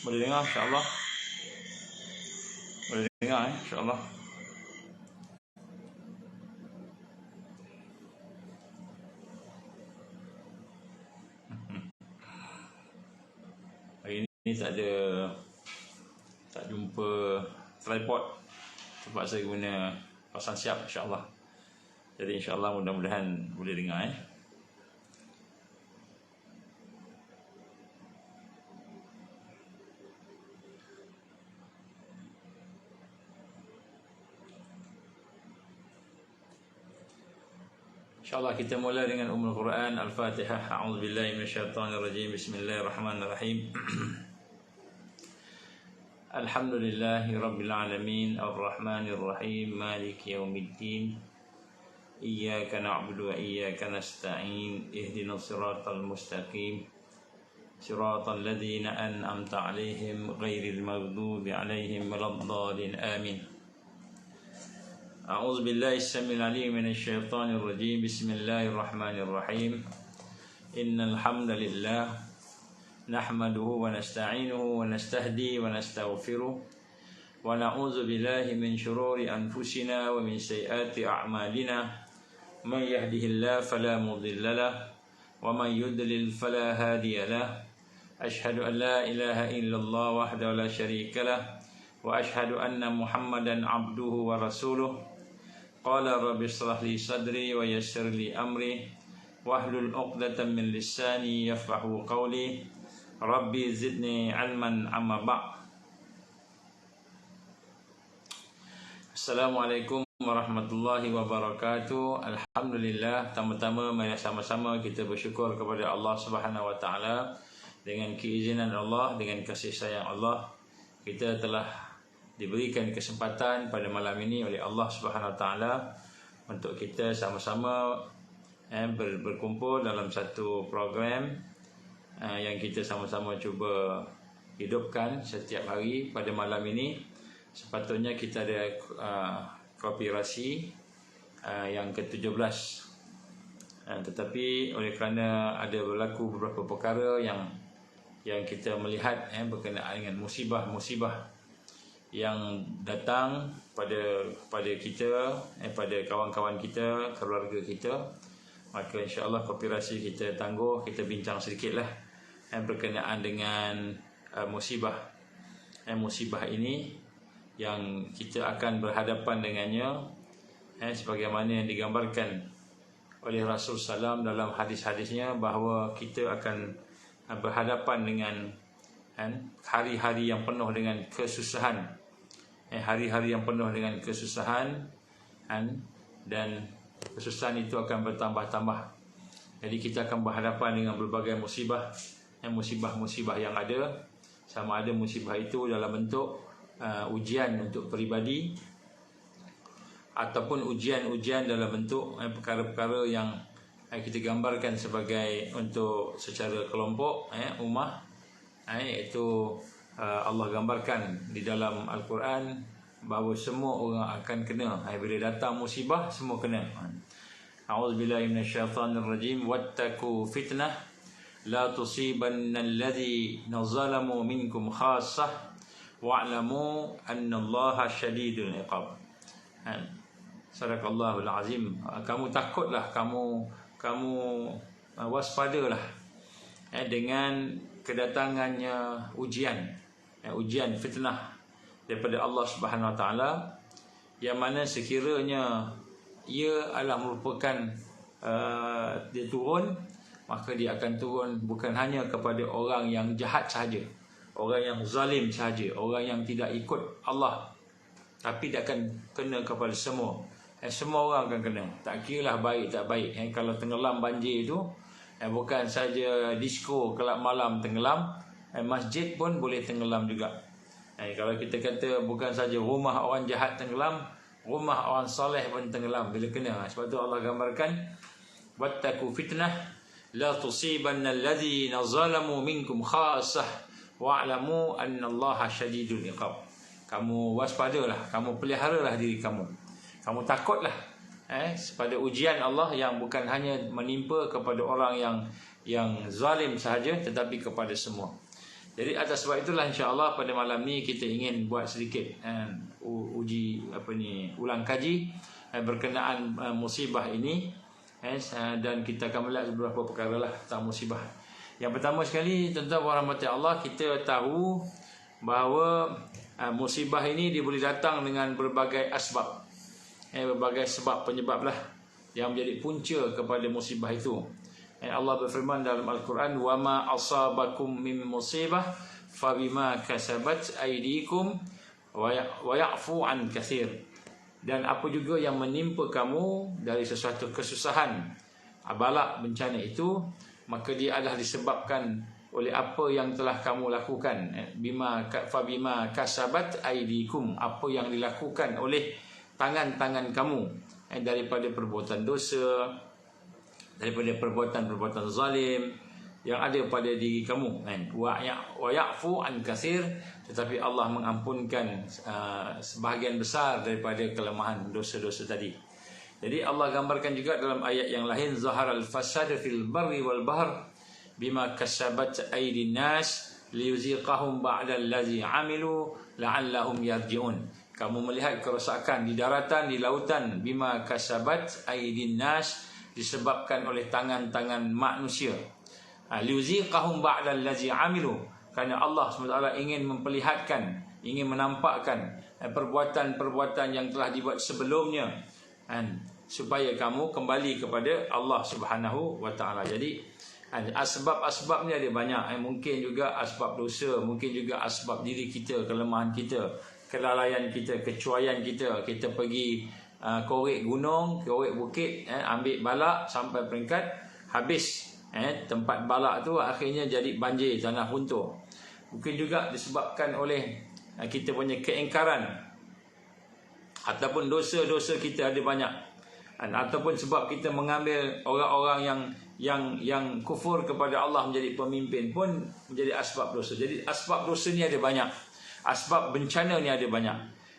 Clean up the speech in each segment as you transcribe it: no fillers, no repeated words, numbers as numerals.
Boleh dengar insya-Allah. Boleh dengar insya-Allah. Hari ini tak jumpa tripod. Terpaksa guna pasang siap insya-Allah. Jadi insya-Allah mudah-mudahan boleh dengar InsyaAllah kita mula dengan Ummul Quran Al-Fatihah. A'udzubillahi minasyaitonirrajim. Bismillahirrahmanirrahim. Alhamdulillahi rabbil alamin, arrahmanir rahim, maliki yaumiddin. Iyyaka na'budu wa iyyaka nasta'in. Ihdinas siratal mustaqim. Siratal ladzina an'amta 'alaihim ghairil maghdubi 'alaihim waladdallin. Amin. أعوذ بالله السميع العليم من الشيطان الرجيم. بسم الله الرحمن الرحيم. إن الحمد لله نحمده ونستعينه ونستهدي ونستغفره ونعوذ بالله من شرور أنفسنا ومن سيئات أعمالنا. من يهده الله فلا مضل له ومن يضلل فلا هادي له. أشهد أن لا إله إلا الله وحده لا شريك له وأشهد أن محمدا عبده ورسوله. قال رب اشرح لي صدري ويسر لي أمري واحلل عقدة من لساني يفقهوا قولي. ربي زدني علما عما بعد. Assalamualaikum warahmatullahi wabarakatuh. Alhamdulillah, pertama-tama mari sama-sama kita bersyukur kepada Allah Subhanahu wa taala. Dengan keizinan Allah, dengan kasih sayang Allah, kita telah diberikan kesempatan pada malam ini oleh Allah Subhanahu Wa Taala untuk kita sama-sama berkumpul dalam satu program yang kita sama-sama cuba hidupkan setiap hari. Pada malam ini sepatutnya kita ada kooperasi yang ke-17, tetapi oleh kerana ada berlaku beberapa perkara yang kita melihat berkenaan dengan musibah-musibah yang datang pada kita, pada kawan-kawan kita, keluarga kita, maka insya-Allah kooperasi kita tangguh, kita bincang sedikitlah berkenaan dengan musibah ini yang kita akan berhadapan dengannya, sebagaimana yang digambarkan oleh Rasul Sallam dalam hadis-hadisnya, bahawa kita akan berhadapan dengan hari-hari yang penuh dengan kesusahan, hari-hari yang penuh dengan kesusahan, dan kesusahan itu akan bertambah-tambah. Jadi kita akan berhadapan dengan berbagai musibah-musibah yang ada, sama ada musibah itu dalam bentuk ujian untuk peribadi ataupun ujian-ujian dalam bentuk perkara-perkara yang kita gambarkan sebagai untuk secara kelompok, ummah, iaitu Allah gambarkan di dalam Al-Quran bahawa semua orang akan kena. Bila datang musibah, semua kena. A'udzubillahi minasyaitonirrajim. Wattaqu fitnah la tusibannal ladzina zalamu minkum khassah wa'lamu annallaha syadidul iqab. Sadaqallahul azim. Kamu takutlah, kamu waspadalah dengan kedatangannya ujian fitnah daripada Allah Subhanahu Wa Taala, yang mana sekiranya ia adalah merupakan dia turun, maka dia akan turun bukan hanya kepada orang yang jahat sahaja, orang yang zalim sahaja, orang yang tidak ikut Allah, tapi dia akan kena kepada semua. Semua orang akan kena, tak kiralah baik tak baik. Kalau tenggelam banjir itu, bukan saja disko kelab malam tenggelam, masjid pun boleh tenggelam juga. Kalau kita kata bukan saja rumah orang jahat tenggelam, rumah orang soleh pun tenggelam bila kena. Sebab tu Allah gambarkan, wattaqu fitnah la tusibannal ladzina zalamu minkum khassah wa'lamu annallaha syadidul iqab. Kamu waspadalah, kamu peliharalah diri kamu. Kamu takutlah pada ujian Allah yang bukan hanya menimpa kepada orang yang zalim sahaja, tetapi kepada semua. Jadi atas sebab itulah insya-Allah pada malam ni kita ingin buat sedikit uji ulang kaji berkenaan musibah ini, dan kita akan melihat beberapa perkara lah tentang musibah. Yang pertama sekali, tuan-tuan wa rahmati Allah, kita tahu bahawa musibah ini dia boleh datang dengan berbagai asbab, berbagai sebab penyebab lah yang menjadi punca kepada musibah itu. Allah berfirman dalam Al-Quran, wa ma asabakum min musibah fabima kasabat aydikum wa ya'fu an katsir. Dan apa juga yang menimpa kamu dari sesuatu kesusahan, balak, bencana itu, maka dia adalah disebabkan oleh apa yang telah kamu lakukan. Fabima kasabat aydikum, apa yang dilakukan oleh tangan-tangan kamu, daripada perbuatan dosa, daripada perbuatan-perbuatan zalim yang ada pada diri kamu. Wa ya'fu an katsir, tetapi Allah mengampunkan sebahagian besar daripada kelemahan dosa-dosa tadi. Jadi Allah gambarkan juga dalam ayat yang lain, zaharal fasad fil barri wal bahr bima kasabat aydin nas liyuziqahum ba'da allazi amilu la'allahum yarji'un. Kamu melihat kerosakan di daratan, di lautan, bima kasabat aydin nas, disebabkan oleh tangan-tangan manusia. Liyuziqahum ba'da allazi amilu, kerana Allah SWT ingin memperlihatkan, ingin menampakkan perbuatan-perbuatan yang telah dibuat sebelumnya, supaya kamu kembali kepada Allah Subhanahu wa taala. Jadi asbab-asbabnya ada banyak. Mungkin juga asbab dosa, mungkin juga asbab diri kita, kelemahan kita, kelalaian kita, kecuaian kita. Kita pergi korek gunung, korek bukit, ambil balak sampai peringkat habis. Tempat balak tu akhirnya jadi banjir, tanah runtuh. Mungkin juga disebabkan oleh kita punya keingkaran, ataupun dosa-dosa kita ada banyak, ataupun sebab kita mengambil orang-orang yang kufur kepada Allah menjadi pemimpin pun menjadi asbab dosa. Jadi asbab dosa ni ada banyak, asbab bencana ni ada banyak.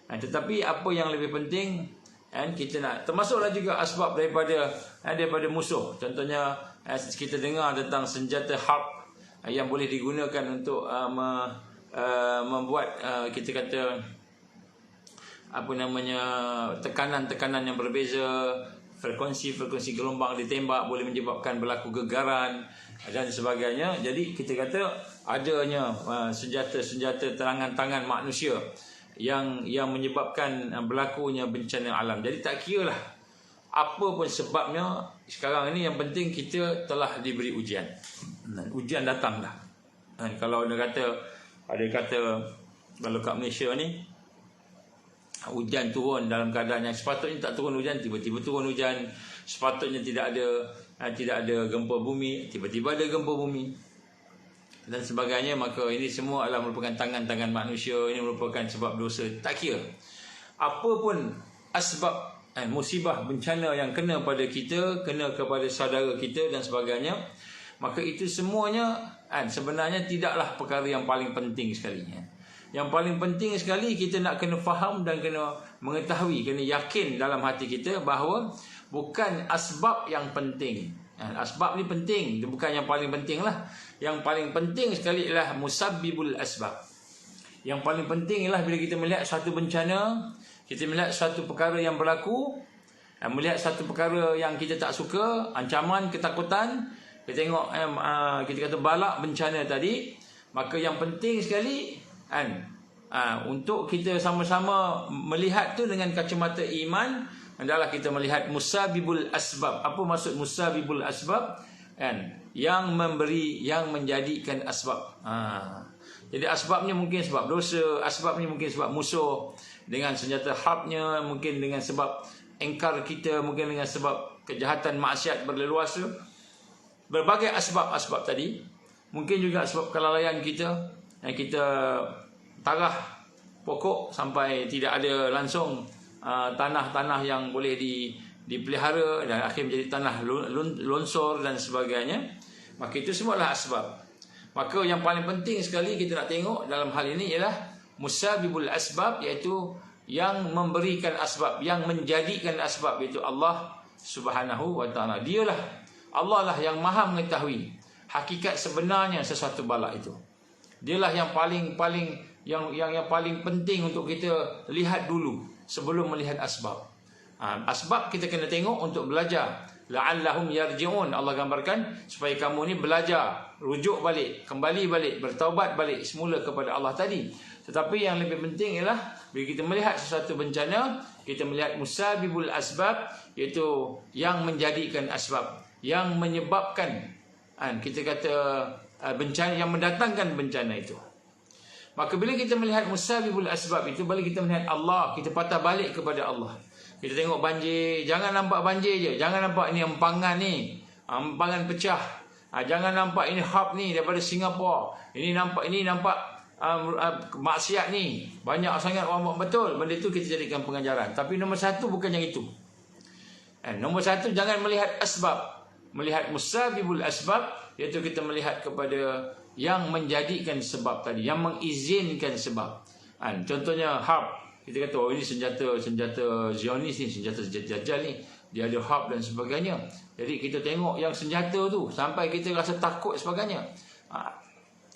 Tetapi apa yang lebih penting, kita nak termasuklah juga asbab daripada musuh. Contohnya kita dengar tentang senjata harb yang boleh digunakan untuk membuat kita kata tekanan-tekanan yang berbeza, frekuensi gelombang ditembak boleh menyebabkan berlaku gegaran dan sebagainya. Jadi kita kata adanya senjata-senjata terangan tangan manusia yang menyebabkan berlakunya bencana alam. Jadi tak kira lah apa pun sebabnya, sekarang ini yang penting kita telah diberi ujian. Ujian datang dah. Kalau ada kata kalau kat Malaysia ni hujan turun dalam keadaan yang sepatutnya tak turun hujan, tiba-tiba turun hujan. Sepatutnya tidak ada gempa bumi, tiba-tiba ada gempa bumi dan sebagainya. Maka ini semua adalah merupakan tangan-tangan manusia. Ini merupakan sebab dosa. Tak kira apa pun asbab musibah, bencana yang kena pada kita, kena kepada saudara kita dan sebagainya, maka itu semuanya sebenarnya tidaklah perkara yang paling penting sekali. Yang paling penting sekali kita nak kena faham dan kena mengetahui, kena yakin dalam hati kita bahawa bukan asbab yang penting. Asbab ni penting, itu bukan yang paling penting lah. Yang paling penting sekali ialah musabbibul asbab. Yang paling penting ialah bila kita melihat suatu bencana, kita melihat suatu perkara yang berlaku, melihat satu perkara yang kita tak suka, ancaman, ketakutan, kita tengok kita kata balak, bencana tadi, maka yang penting sekali untuk kita sama-sama melihat tu dengan kacamata iman adalah kita melihat musabibul asbab. Apa maksud musabibul asbab? Yang memberi, yang menjadikan asbab. Jadi asbabnya mungkin sebab dosa, asbabnya mungkin sebab musuh dengan senjata harbnya, mungkin dengan sebab engkar kita, mungkin dengan sebab kejahatan maksiat berleluasa. Berbagai asbab-asbab tadi. Mungkin juga sebab kelalaian kita, yang kita tarah pokok sampai tidak ada langsung tanah-tanah yang boleh dipelihara dan akhirnya menjadi tanah longsor dan sebagainya. Maka itu semua adalah asbab. Maka yang paling penting sekali kita nak tengok dalam hal ini ialah musabibul asbab, iaitu yang memberikan asbab, yang menjadikan asbab, iaitu Allah Subhanahu wa taala. Dialah, Allah lah yang maha mengetahui hakikat sebenarnya sesuatu balak itu. Dialah yang paling paling penting untuk kita lihat dulu sebelum melihat asbab. Asbab kita kena tengok untuk belajar. La'allahum yarji'un. Allah gambarkan supaya kamu ni belajar, rujuk balik, kembali balik, bertaubat balik semula kepada Allah tadi. Tetapi yang lebih penting ialah bila kita melihat sesuatu bencana, kita melihat musabibul asbab, iaitu yang menjadikan asbab, yang menyebabkan, kita kata bencana, yang mendatangkan bencana itu. Maka bila kita melihat musabibul asbab itu, bila kita melihat Allah, kita patah balik kepada Allah. Kita tengok banjir, jangan nampak banjir je, jangan nampak ini empangan ni, empangan pecah. Jangan nampak ini hub ni daripada Singapura. Ini nampak maksiat ni, banyak sangat orang buat. Betul, benda itu kita jadikan pengajaran. Tapi nombor satu bukan yang itu. Nombor satu, jangan melihat asbab, melihat musabibul asbab, iaitu kita melihat kepada yang menjadikan sebab tadi, yang mengizinkan sebab. Contohnya hub, kita kata ini senjata Zionis ni, senjata Dajjal ni, dia ada hub dan sebagainya. Jadi kita tengok yang senjata tu sampai kita rasa takut sebagainya.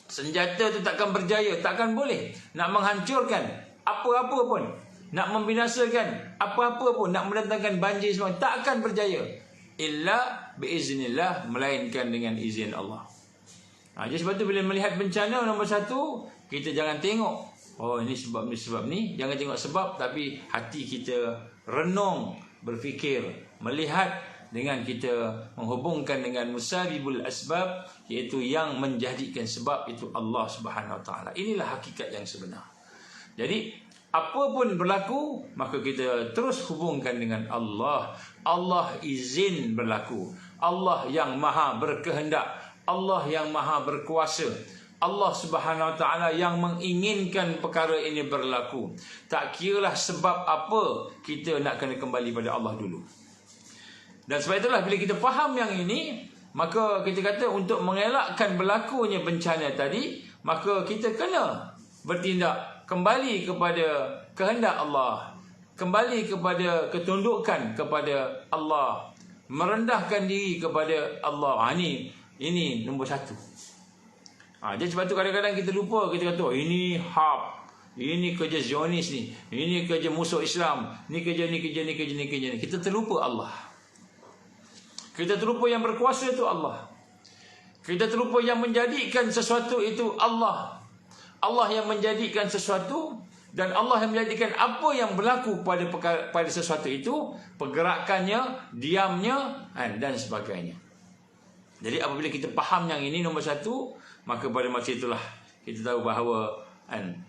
Senjata tu takkan berjaya, takkan boleh nak menghancurkan apa-apa pun, nak membinasakan apa-apa pun, nak mendatangkan banjir semua, takkan berjaya illa biiznillah, melainkan dengan izin Allah. Jadi sebab tu bila melihat bencana, nombor satu, kita jangan tengok ini sebab ni, jangan tengok sebab, tapi hati kita renung, berfikir, melihat dengan kita menghubungkan dengan musabibul asbab, iaitu yang menjadikan sebab, itu Allah Subhanahu Wa Taala. Inilah hakikat yang sebenar. Jadi apa pun berlaku, maka kita terus hubungkan dengan Allah. Allah izin berlaku, Allah yang maha berkehendak, Allah yang maha berkuasa, Allah Subhanahu Wa Taala yang menginginkan perkara ini berlaku. Tak kiralah sebab apa, kita nak kena kembali pada Allah dulu. Dan sebab itulah bila kita faham yang ini, maka kita kata untuk mengelakkan berlakunya bencana tadi, maka kita kena bertindak kembali kepada kehendak Allah, kembali kepada ketundukan kepada Allah, merendahkan diri kepada Allah. Ini nombor satu. Jadi sebab tu kadang-kadang kita lupa, kita kata ini hub, ini kerja Zionis ni, ini kerja musuh Islam, ni kerja. Kita terlupa Allah. Kita terlupa yang berkuasa itu Allah. Kita terlupa yang menjadikan sesuatu itu Allah. Allah yang menjadikan sesuatu, dan Allah yang menjadikan apa yang berlaku pada sesuatu itu, pergerakannya, diamnya, dan sebagainya. Jadi apabila kita faham yang ini nombor satu, maka pada masa itulah kita tahu bahawa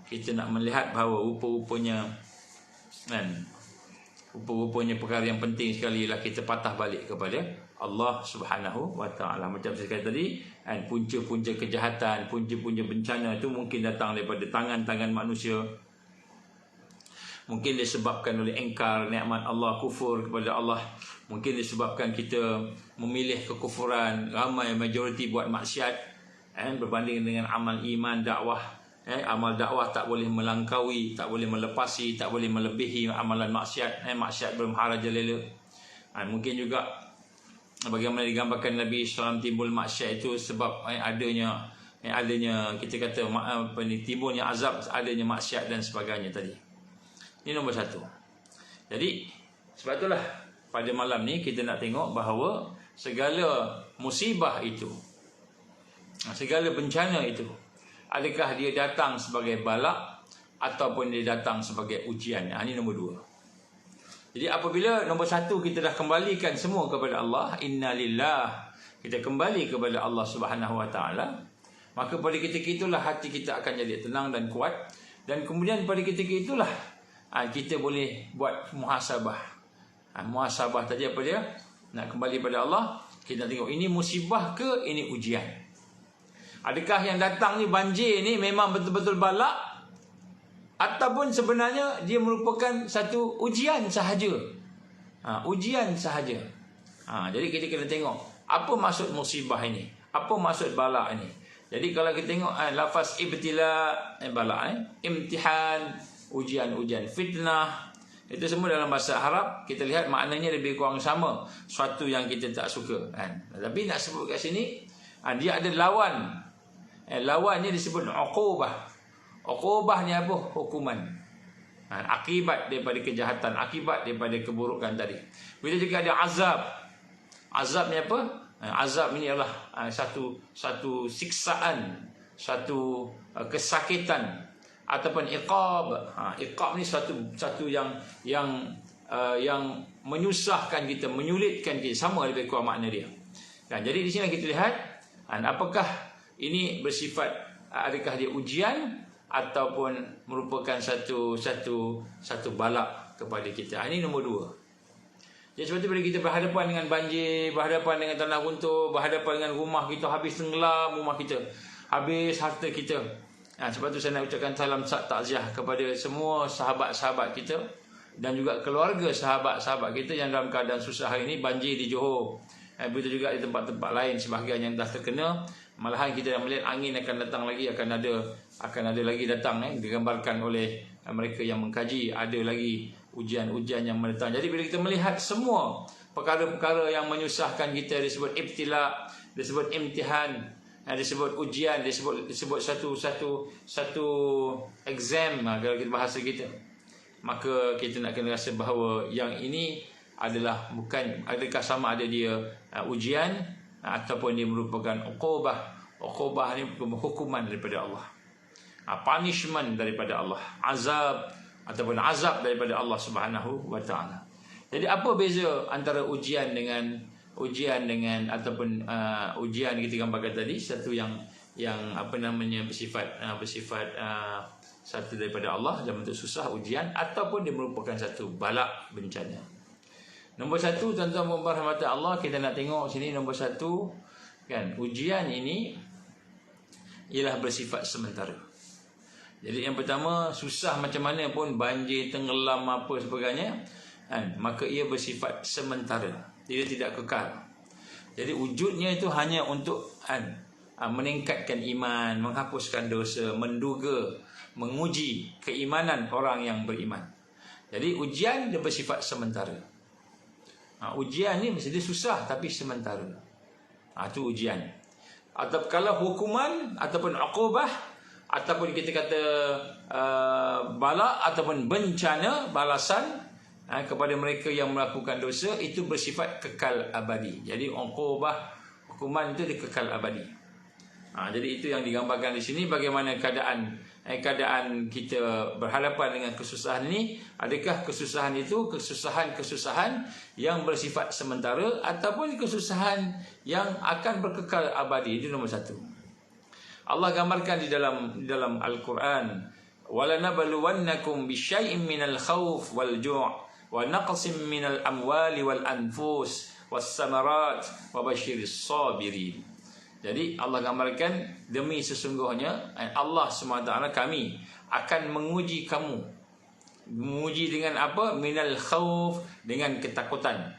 kita nak melihat bahawa rupa-rupanya perkara yang penting sekali ialah kita patah balik kepada Allah Subhanahu Wa Taala. Macam saya kata tadi, punca-punca kejahatan, punca-punca bencana itu mungkin datang daripada tangan-tangan manusia. Mungkin disebabkan oleh engkar nikmat Allah, kufur kepada Allah. Mungkin disebabkan kita memilih kekufuran, ramai majoriti buat maksiat, berbanding dengan amal iman, dakwah. Amal dakwah tak boleh melangkaui, tak boleh melepasi, tak boleh melebihi amalan maksiat. Maksiat belum merajalela. Mungkin juga bagaimana digambarkan Nabi SAW timbul maksiat itu sebab adanya kita kata timbulnya azab, adanya maksiat dan sebagainya tadi. Ini nombor satu. Jadi sebab itulah pada malam ni kita nak tengok bahawa segala musibah itu, segala bencana itu, adakah dia datang sebagai bala ataupun dia datang sebagai ujian. Ini nombor dua. Jadi apabila nombor satu kita dah kembalikan semua kepada Allah, innalillah, kita kembali kepada Allah Subhanahu Wa Taala, maka pada ketika itulah hati kita akan jadi tenang dan kuat. Dan kemudian pada ketika itulah kita boleh buat muhasabah. Muhasabah tadi apa dia? Nak kembali pada Allah, kita tengok ini musibah ke ini ujian. Adakah yang datang ni, banjir ni memang betul-betul bala, ataupun sebenarnya dia merupakan satu ujian sahaja. Ujian sahaja. Jadi kita kena tengok apa maksud musibah ini, apa maksud bala ini. Jadi kalau kita tengok lafaz ibtila, bala, imtihan, ujian, fitnah, itu semua dalam bahasa Arab kita lihat maknanya lebih kurang sama, suatu yang kita tak suka. Tapi nak sebut kat sini, dia ada lawan. lawannya disebut uqubah. Uqubah ni apa? Hukuman. Akibat daripada kejahatan, akibat daripada keburukan tadi. Begitu juga ada azab. Azab ni apa? Azab ini adalah satu siksaan, satu kesakitan ataupun iqab. Iqab ni satu yang menyusahkan kita, menyulitkan kita, sama lebih kurang makna dia. Dan jadi di sini kita lihat apakah ini bersifat, adakah dia ujian ataupun merupakan satu balak kepada kita. Ini nombor 2. Jadi seperti bila kita berhadapan dengan banjir, berhadapan dengan tanah runtuh, berhadapan dengan rumah kita habis tenggelam, rumah kita habis harta kita. Sebab tu saya nak ucapkan salam takziah kepada semua sahabat-sahabat kita dan juga keluarga sahabat-sahabat kita yang dalam keadaan susah hari ini. Banjir di Johor, begitu juga di tempat-tempat lain sebahagian yang dah terkena. Malahan kita dah melihat angin akan datang lagi, akan ada lagi datang, digambarkan oleh mereka yang mengkaji, ada lagi ujian-ujian yang mendatang. Jadi bila kita melihat semua perkara-perkara yang menyusahkan kita, disebut ibtila, disebut imtihan, disebut ujian, disebut satu exam, kalau kita bahasa kita, maka kita nak kena rasa bahawa yang ini adalah bukan, adakah sama ada dia ujian ataupun dia merupakan uqubah. Uqubah ni hukuman daripada Allah, punishment daripada Allah, azab ataupun azab daripada Allah Subhanahu wa taala. Jadi apa beza antara ujian dengan ataupun ujian kita gambarkan tadi, satu yang bersifat satu daripada Allah dalam bentuk susah, ujian, ataupun dia merupakan satu balak, bencana. Nombor 1, tuan-tuan dan puan rahmat Allah, kita nak tengok sini nombor 1 kan, ujian ini ialah bersifat sementara. Jadi yang pertama, susah macam mana pun, banjir, tenggelam, apa sebagainya, maka ia bersifat sementara, dia tidak kekal. Jadi wujudnya itu hanya untuk meningkatkan iman, menghapuskan dosa, menguji keimanan orang yang beriman. Jadi ujian dia bersifat sementara. Ujian ni mesti dia susah tapi sementara. Itu ujian. Atau kalau hukuman ataupun uqubah ataupun kita kata bala ataupun bencana, balasan kepada mereka yang melakukan dosa, itu bersifat kekal abadi. Jadi uqubah, hukuman itu dia kekal abadi. Jadi itu yang digambarkan di sini, bagaimana keadaan kita berhadapan dengan kesusahan ini. Adakah kesusahan itu kesusahan yang bersifat sementara ataupun kesusahan yang akan berkekal abadi? Itu nombor 1. Allah gambarkan di dalam Al-Quran, walanabluwannakum bisyai'in minal khauf wal ju' wa naqsim minal amwali wal anfus was samarat wa basyiris sabirin. Jadi Allah gambarkan, demi sesungguhnya Allah SWT, kami akan menguji kamu. Menguji dengan apa? Minal khauf, dengan ketakutan.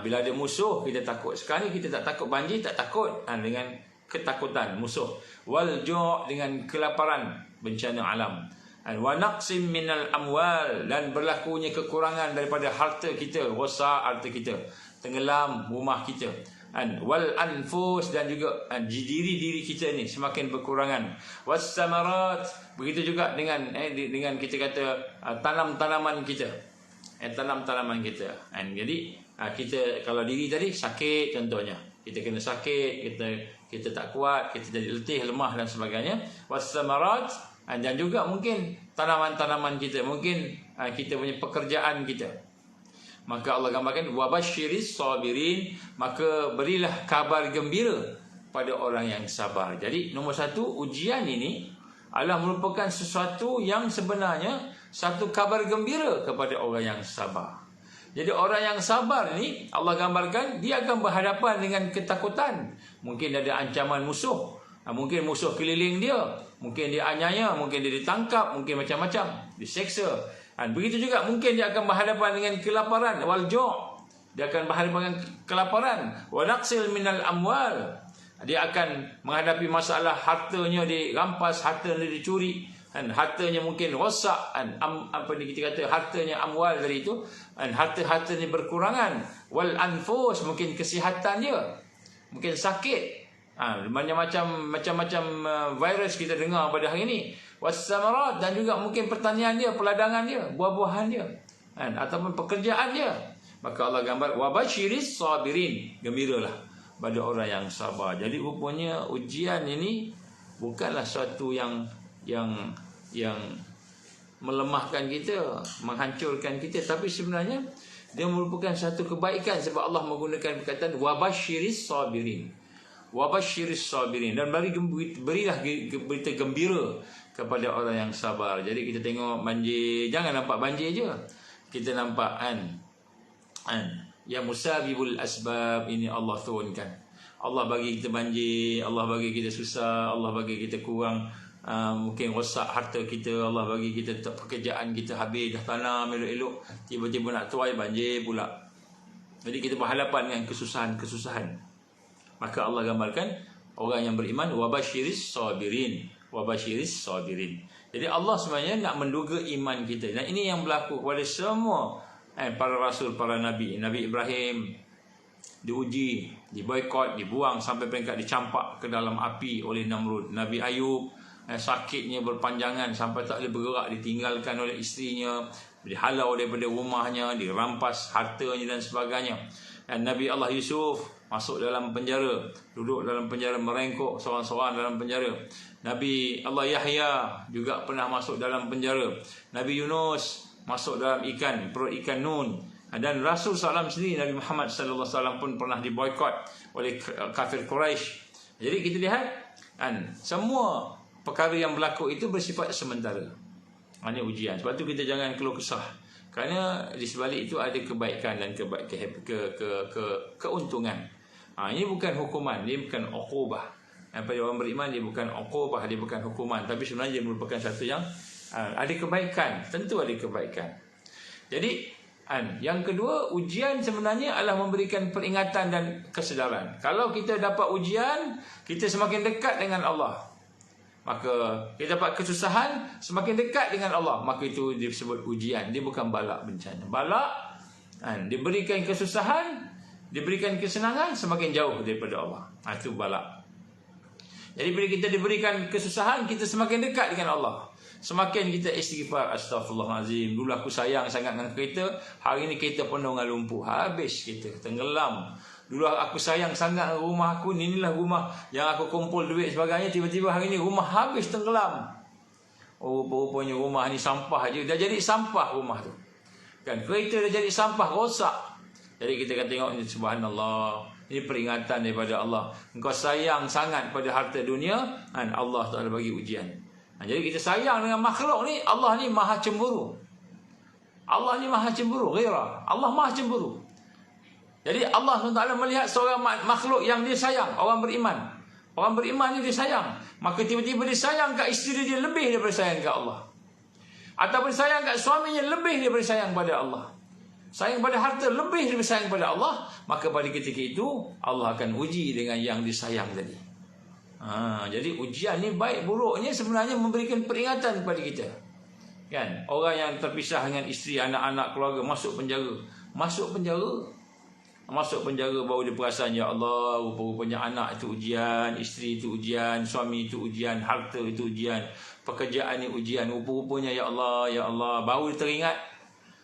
Bila ada musuh kita takut. Sekarang ni kita tak takut banjir, tak takut dengan ketakutan musuh. Wal ju' dengan kelaparan, bencana alam. Wa naqsim minal amwal, dan berlakunya kekurangan daripada harta kita, rosak harta kita, tenggelam rumah kita. Wal anfus, dan juga diri kita ni semakin berkurangan. Was samarat, begitu juga dengan kita kata tanam-tanaman kita. Tanam-tanaman kita. Jadi kita kalau diri tadi sakit contohnya, kita kena sakit, kita tak kuat, kita jadi letih, lemah dan sebagainya. Was samarat, dan juga mungkin tanaman-tanaman kita, mungkin kita punya pekerjaan kita. Maka Allah gambarkan wabasyiris sabirin, maka berilah kabar gembira pada orang yang sabar. Jadi nombor 1, ujian ini adalah merupakan sesuatu yang sebenarnya satu kabar gembira kepada orang yang sabar. Jadi orang yang sabar ni Allah gambarkan dia akan berhadapan dengan ketakutan. Mungkin ada ancaman musuh, mungkin musuh keliling dia, mungkin dia aniaya, mungkin dia ditangkap, mungkin macam-macam, diseksa. Begitu juga mungkin dia akan berhadapan dengan kelaparan, wal ju', dia akan berhadapan dengan kelaparan, wa naqsil minal amwal, dia akan menghadapi masalah hartanya dirampas, hartanya dicuri, hartanya mungkin rosak, apa ni kita kata, hartanya amwal dari itu, harta-hartanya berkurangan. Wal anfus, mungkin kesihatan dia, mungkin sakit, Macam-macam virus kita dengar pada hari ini. Was-samarat, dan juga mungkin pertanian dia, peladangan dia, buah-buahan dia, ataupun pekerjaan dia. Maka Allah gambar wabasyiris sabirin, gembiralah pada orang yang sabar. Jadi rupanya ujian ini bukanlah suatu yang melemahkan kita, menghancurkan kita, tapi sebenarnya dia merupakan satu kebaikan, sebab Allah menggunakan perkataan wabasyiris sabirin. Wabasyiris sabirin, dan berilah berita gembira kepada orang yang sabar. Jadi kita tengok banjir, jangan nampak banjir je. Kita nampak ya musabibul asbab, ini Allah turunkan. Allah bagi kita banjir, Allah bagi kita susah, Allah bagi kita kurang mungkin rosak harta kita, Allah bagi kita pekerjaan kita habis, dah tanam elok-elok, tiba-tiba nak tuai banjir pula. Jadi kita berhadapan dengan kesusahan-kesusahan. Maka Allah gambarkan orang yang beriman wabasyiris sabirin, wabasyiris sabirin. Jadi Allah sebenarnya nak menduga iman kita. Dan ini yang berlaku kepada semua para rasul, para nabi. Nabi Ibrahim diuji, diboikot, dibuang sampai peringkat dicampak ke dalam api oleh Namrud. Nabi Ayub sakitnya berpanjangan sampai tak boleh bergerak, ditinggalkan oleh isterinya, dihalau daripada rumahnya, dirampas hartanya dan sebagainya. Dan Nabi Allah Yusuf masuk dalam penjara, duduk dalam penjara, merengkok seorang-seorang dalam penjara. Nabi Allah Yahya juga pernah masuk dalam penjara. Nabi Yunus masuk dalam perut ikan Nun. Dan Rasul SAW sendiri, Nabi Muhammad SAW pun pernah diboikot oleh kafir Quraisy. Jadi kita lihat semua perkara yang berlaku itu bersifat sementara. Ini ujian. Sebab tu kita jangan keluh kesah. Kerana di sebalik itu ada kebaikan dan keuntungan. Ini bukan hukuman, dia bukan uqubah. Pada orang beriman dia bukan uqubah, dia bukan hukuman, tapi sebenarnya dia merupakan satu yang ada kebaikan, tentu ada kebaikan. Jadi yang kedua, ujian sebenarnya adalah memberikan peringatan dan kesedaran. Kalau kita dapat ujian, kita semakin dekat dengan Allah. Maka kita dapat kesusahan, semakin dekat dengan Allah, maka itu disebut ujian. Dia bukan balak bencana. Balak diberikan kesusahan, diberikan kesenangan, semakin jauh daripada Allah. Itu balak. Jadi bila kita diberikan kesusahan, kita semakin dekat dengan Allah. Semakin kita istighfar, astaghfirullahalazim, dulu aku sayang sangat dengan kereta, hari ini kereta penuh dengan lumpur, habis kita, tenggelam. Dulu aku sayang sangat dengan rumah aku, inilah rumah yang aku kumpul duit sebagainya, tiba-tiba hari ini rumah habis, tenggelam. Oh, rupanya rumah ni sampah je, dah jadi sampah rumah tu. Kan, kereta dah jadi sampah, rosak. Jadi kita akan tengok ini, subhanallah, ini peringatan daripada Allah. Engkau sayang sangat pada harta dunia, Allah Ta'ala bagi ujian. Jadi kita sayang dengan makhluk ni, Allah ni maha cemburu. Allah ni maha cemburu, ghira. Allah maha cemburu. Jadi Allah SWT melihat seorang makhluk yang dia sayang, orang beriman. Orang beriman ni dia sayang. Maka tiba-tiba dia sayang kat isteri dia lebih daripada sayang kat Allah. Ataupun sayang kat suaminya lebih daripada sayang pada Allah. Sayang pada harta lebih daripada sayang pada Allah. Maka pada ketika itu Allah akan uji dengan yang disayang tadi. Jadi ujian ni baik buruknya sebenarnya memberikan peringatan kepada kita. Kan? Orang yang terpisah dengan isteri, anak-anak, keluarga, masuk penjara. Masuk penjara baru dia perasan, ya Allah, rupa-rupanya anak itu ujian, isteri itu ujian, suami itu ujian, harta itu ujian, pekerjaan ini ujian, rupa-rupanya ya Allah, baru dia teringat.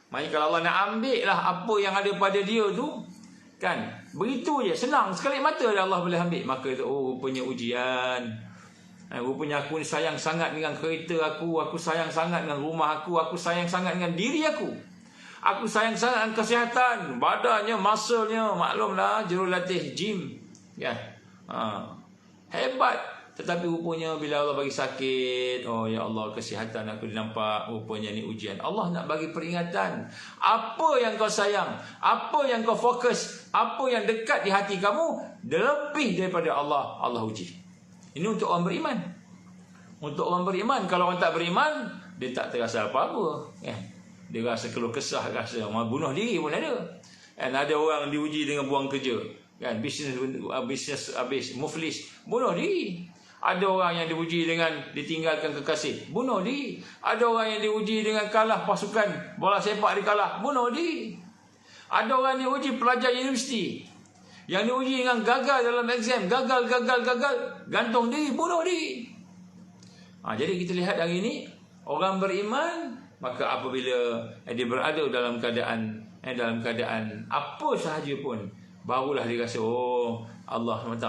Maknanya kalau Allah nak ambil lah apa yang ada pada dia tu, kan, begitu je, senang, sekali mata dah Allah boleh ambil. Maka itu, oh, rupanya ujian. Rupanya aku ni sayang sangat dengan kereta aku sayang sangat dengan rumah aku sayang sangat dengan diri aku sayang sangat dengan kesihatan, badannya, muscle-nya, maklumlah, jurulatih gym, kan, hebat. Tetapi rupanya bila Allah bagi sakit, oh ya Allah, kesihatan aku nampak, rupanya ni ujian. Allah nak bagi peringatan. Apa yang kau sayang, apa yang kau fokus, apa yang dekat di hati kamu, lebih daripada Allah, Allah uji. Ini untuk orang beriman. Untuk orang beriman. Kalau orang tak beriman, dia tak terasa apa-apa. Dia rasa keluh kesah, rasa bunuh diri pun ada. Dan ada orang diuji dengan buang kerja. Kan, bisnes habis, muflis, bunuh diri. Ada orang yang diuji dengan ditinggalkan kekasih, bunuh diri. Ada orang yang diuji dengan kalah pasukan bola sepak, dikalah, bunuh diri. Ada orang yang diuji pelajar universiti Yang diuji dengan gagal dalam exam, gagal, gantung diri, bunuh diri. Jadi kita lihat hari ini, orang beriman, maka apabila dia berada dalam keadaan apa sahaja pun, barulah dia rasa, oh Allah SWT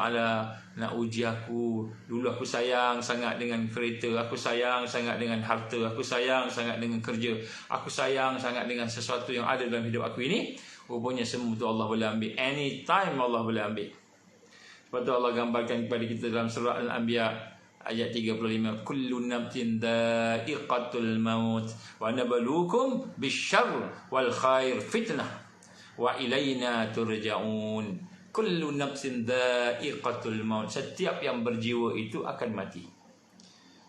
nak uji aku. Dulu aku sayang sangat dengan kereta, aku sayang sangat dengan harta, aku sayang sangat dengan kerja, aku sayang sangat dengan sesuatu yang ada dalam hidup aku ini. Rupanya semua tu Allah boleh ambil, anytime Allah boleh ambil. Sebab tu Allah gambarkan kepada kita dalam surah Al-Anbiya ayat 35, kullu nafsin dha'iqatul maut wa nabluukum bisyarri wal khair fitnah wa ilaina turja'un. Kullu nafsin dha'iqatul maut. Setiap yang berjiwa itu akan mati.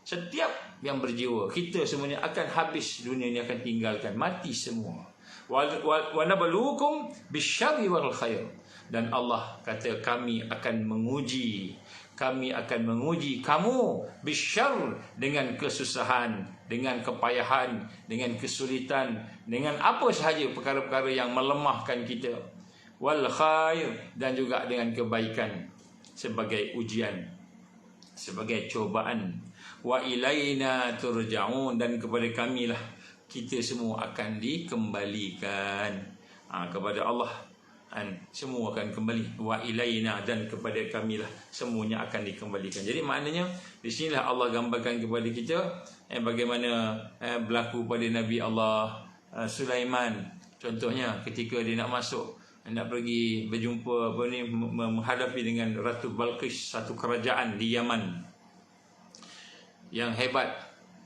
Setiap yang berjiwa, kita semuanya akan habis, dunia ini akan tinggalkan, mati semua. Wa nabluukum bisyarri wal khair. Dan Allah kata, kami akan menguji kamu bisyarr, dengan kesusahan, dengan kepayahan, dengan kesulitan, dengan apa sahaja perkara-perkara yang melemahkan kita, wal khair, dan juga dengan kebaikan, sebagai ujian, sebagai cubaan. Wa ilaina turja'un, dan kepada kamilah kita semua akan dikembalikan. Kepada Allah semua akan kembali. Wa ilaina, dan kepada kamilah semuanya akan dikembalikan. Jadi maknanya di sinilah Allah gambarkan kepada kita bagaimana berlaku pada Nabi Allah Sulaiman. Contohnya ketika dia nak masuk, nak pergi berjumpa, menghadapi dengan Ratu Balqis, satu kerajaan di Yaman yang hebat,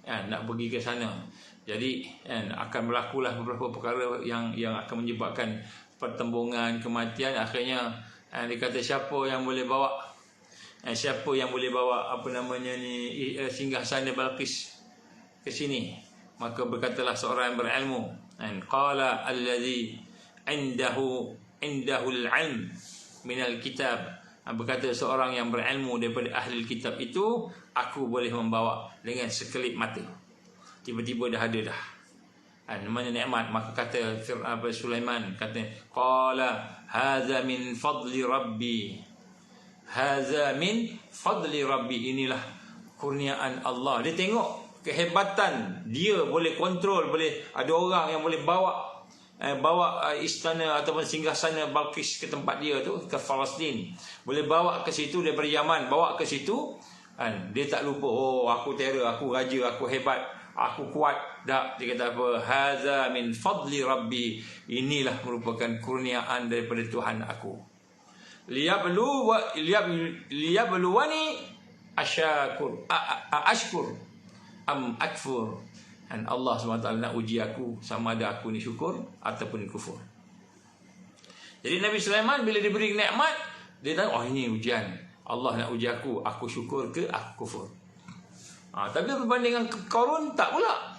nak pergi ke sana. Jadi akan berlakulah beberapa perkara yang akan menyebabkan pertembungan, kematian. Akhirnya dia kata, siapa yang boleh bawa singgasana Balqis ke sini? Maka berkatalah seorang yang berilmu, qala allazi indahu al-ilm minal kitab. Berkata seorang yang berilmu daripada ahli kitab itu, aku boleh membawa dengan sekelip mata. Tiba-tiba dah ada dah. Namanya nikmat. Maka kata Sulaiman, kata, qala hadza min fadli rabbi. Hadza min fadli rabbi. Inilah kurniaan Allah. Dia tengok kehebatan dia, boleh kontrol, boleh ada orang yang boleh bawa istana ataupun singgasana Balqis ke tempat dia tu, ke Palestin. Boleh bawa ke situ daripada Yaman, bawa ke situ. Dia tak lupa, oh aku terror, aku raja, aku hebat, aku kuat. Tak, dia kata apa? Hadza min fadli rabbi. Inilah merupakan kurniaan daripada Tuhan aku. Liyabluwani ashkur am akfur. Dan Allah SWT nak uji aku, sama ada aku ni syukur ataupun kufur. Jadi Nabi Sulaiman bila diberi nikmat, dia tahu, oh ini ujian, Allah nak uji aku syukur ke aku kufur. Tapi berbanding dengan Qarun, tak pula.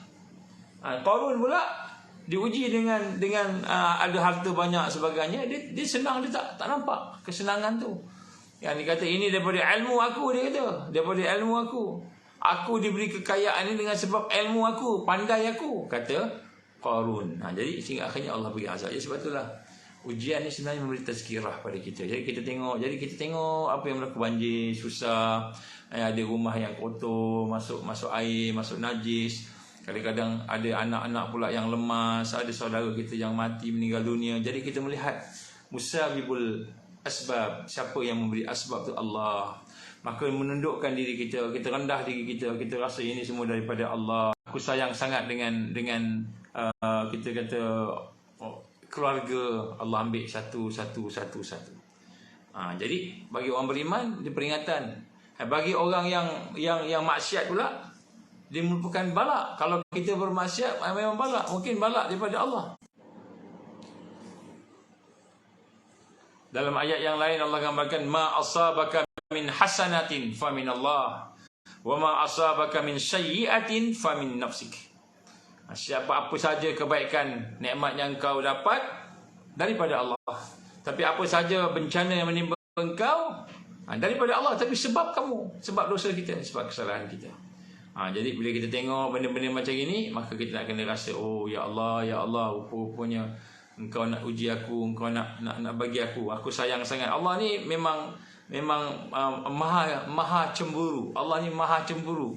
Qarun pula diuji dengan ada harta banyak sebagainya, dia senang, dia tak nampak kesenangan tu. Yang dia kata, ini daripada ilmu aku, dia kata, daripada ilmu aku diberi kekayaan ini dengan sebab ilmu aku, pandai aku, kata Qarun. Jadi sehingga akhirnya Allah beri azab. Jadi sebab itulah ujian ni sebenarnya memberi tazkirah pada kita. Jadi kita tengok apa yang berlaku, banjir, susah, ada rumah yang kotor, masuk air, masuk najis. Kadang-kadang ada anak-anak pula yang lemas, ada saudara kita yang mati, meninggal dunia. Jadi kita melihat musabibul asbab, siapa yang memberi asbab tu Allah. Maka menundukkan diri kita, kita rendah diri kita rasa ini semua daripada Allah. Aku sayang sangat dengan kita kata keluarga, Allah ambil satu. Jadi bagi orang beriman dia peringatan. Bagi orang yang maksiat pula, dia merupakan balak. Kalau kita bermaksiat memang balak, mungkin balak daripada Allah. Dalam ayat yang lain Allah gambarkan, ma asabaka min hasanatin fa min Allah wa ma asabaka min sayyi'atin fa min nafsik. Apa saja kebaikan, nikmat yang kau dapat daripada Allah. Tapi apa saja bencana yang menimpa engkau daripada Allah, tapi sebab kamu, sebab dosa kita, sebab kesalahan kita. Jadi bila kita tengok benda-benda macam ini, maka kita nak kena rasa, oh ya Allah, rupa-rupanya engkau nak uji aku, engkau nak bagi aku sayang sangat. Allah ni memang maha cemburu. Allah ni maha cemburu.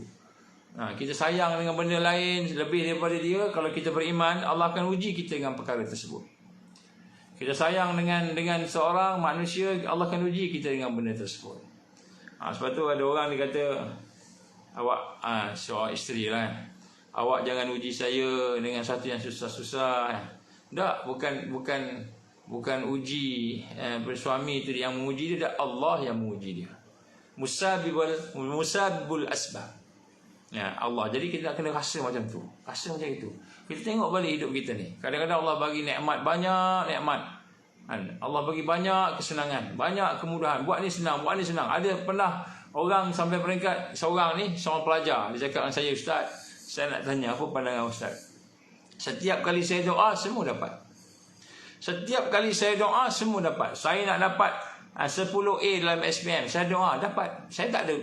Kita sayang dengan benda lain lebih daripada dia. Kalau kita beriman, Allah akan uji kita dengan perkara tersebut. Kita sayang dengan seorang manusia, Allah akan uji kita dengan benda tersebut. Sebab tu ada orang dia kata, awak seorang isteri lah, awak jangan uji saya dengan satu yang susah-susah. Tak, bukan uji bersuami itu yang menguji dia, Allah yang menguji dia. Musabibul asbab. Allah. Jadi kita nak kena rasa macam tu. Rasa macam itu. Kita tengok balik hidup kita ni. Kadang-kadang Allah bagi nikmat, banyak nikmat. Allah bagi banyak kesenangan, banyak kemudahan. Buat ni senang, buat ni senang. Ada pernah orang sampai peringkat seorang pelajar, dia cakap dengan saya, Ustaz, saya nak tanya apa pandangan Ustaz. Setiap kali saya doa, semua dapat. Setiap kali saya doa, semua dapat. Saya nak dapat 10A dalam SPM, saya doa dapat. Saya tak ada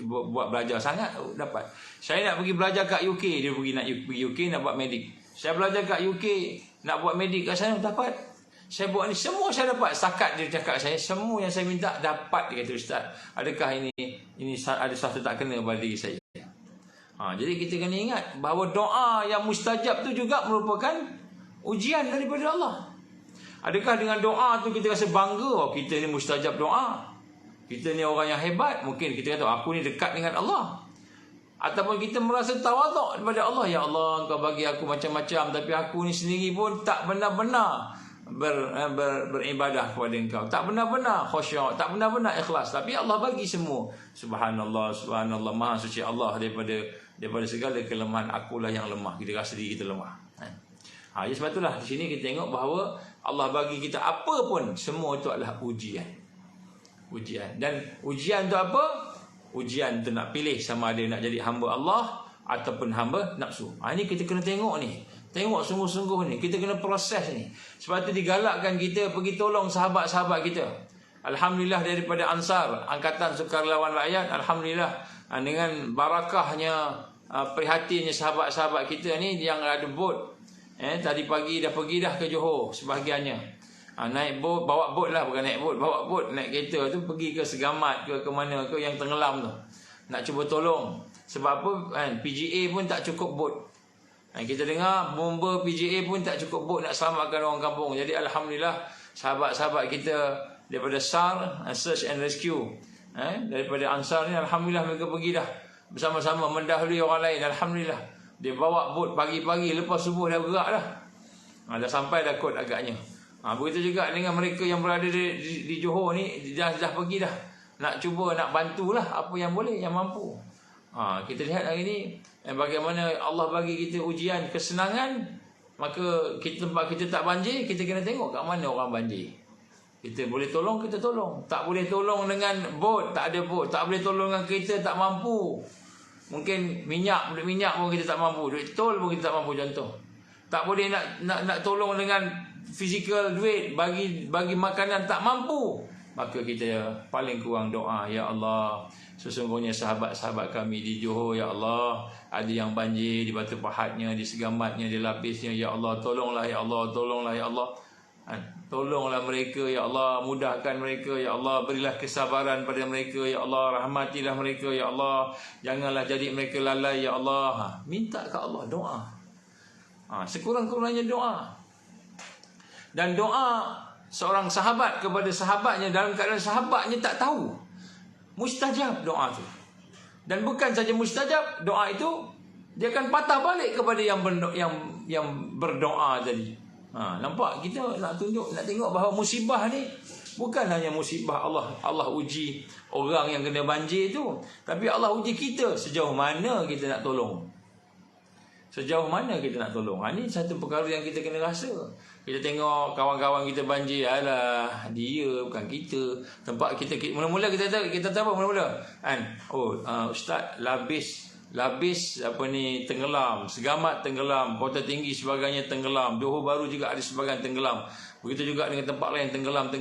buat belajar sangat, dapat. Saya nak pergi belajar kat UK, dia pergi UK nak buat medik. Saya belajar kat UK nak buat medik kat sana, dapat. Saya buat ni semua saya dapat. Setakat dia cakap saya, semua yang saya minta dapat. Dia kata, Ustaz, adakah ini ada sesuatu tak kena pada diri saya? Jadi kita kena ingat bahawa doa yang mustajab tu juga merupakan ujian daripada Allah. Adakah dengan doa tu kita rasa bangga, kita ni mustajab doa, kita ni orang yang hebat? Mungkin kita kata, aku ni dekat dengan Allah. Ataupun kita merasa tawaduk kepada Allah, ya Allah, Engkau bagi aku macam-macam, tapi aku ni sendiri pun tak benar-benar beribadah kepada Engkau, tak benar-benar khusyuk, tak benar-benar ikhlas, tapi Allah bagi semua. Subhanallah, subhanallah, maha suci Allah daripada segala kelemahan. Akulah yang lemah. Kita rasa diri kita lemah. Jadi sebab itulah di sini kita tengok bahawa Allah bagi kita apa pun, semua itu adalah ujian. Dan ujian tu apa? Ujian tu nak pilih sama ada nak jadi hamba Allah ataupun hamba nafsu. Ini kita kena tengok ni. Tengok sungguh-sungguh ni. Kita kena proses ni. Sebab tu digalakkan kita pergi tolong sahabat-sahabat kita. Alhamdulillah daripada Ansar, Angkatan Sukarelawan Rakyat, alhamdulillah dengan barakahnya, prihatinnya sahabat-sahabat kita ni yang ada bot. Tadi pagi dah pergi dah ke Johor sebahagiannya. Naik bot, bawa bot lah, bukan naik bot, bawa bot, naik kereta tu pergi ke Segamat ke mana ke yang tenggelam tu. Nak cuba tolong. Sebab apa? PGA pun tak cukup bot. Kita dengar bomba PGA pun tak cukup bot nak selamatkan orang kampung. Jadi alhamdulillah sahabat-sahabat kita daripada SAR, Search and Rescue, daripada Ansar ni, alhamdulillah mereka pergi dah bersama-sama mendahului orang lain. Alhamdulillah. Dia bawa bot pagi-pagi, lepas subuh dah bergerak dah. Dah sampai dah kot agaknya. Begitu juga dengan mereka yang berada di Johor ni, dah pergi dah. Nak cuba, nak bantulah apa yang boleh, yang mampu. Kita lihat hari ni bagaimana Allah bagi kita ujian kesenangan. Maka tempat kita tak banjir, kita kena tengok kat mana orang banjir. Kita boleh tolong, kita tolong. Tak boleh tolong dengan bot, tak ada bot. Tak boleh tolong dengan kereta, tak mampu. Mungkin minyak pun kita tak mampu. Duit tol pun kita tak mampu, contoh. Tak boleh nak tolong dengan fizikal duit, bagi makanan, tak mampu. Maka kita paling kurang doa, ya Allah, sesungguhnya sahabat-sahabat kami di Johor, ya Allah, ada yang banjir di Batu Pahatnya, di Segamatnya, di Lapisnya, ya Allah, tolonglah ya Allah, tolonglah ya Allah. Tolonglah mereka, ya Allah, mudahkan mereka, ya Allah, berilah kesabaran pada mereka, ya Allah, rahmatilah mereka, ya Allah, janganlah jadi mereka lalai, ya Allah. Minta ke Allah, doa. Sekurang-kurangnya doa. Dan doa seorang sahabat kepada sahabatnya dalam keadaan sahabatnya tak tahu, mustajab doa tu. Dan bukan saja mustajab, doa itu dia akan patah balik kepada yang berdoa tadi. Nampak, kita nak tengok bahawa musibah ni bukan hanya musibah Allah uji orang yang kena banjir tu, tapi Allah uji kita sejauh mana kita nak tolong. Sejauh mana kita nak tolong. Ini satu perkara yang kita kena rasa. Kita tengok kawan-kawan kita banjir, alah, dia bukan kita. Tempat kita mula-mula kita tahu mula-mula. Ustaz, Labis tenggelam, Segamat tenggelam, Kota Tinggi sebagainya tenggelam, Johor Bahru juga ada sebahagian tenggelam. Begitu juga dengan tempat lain tenggelam.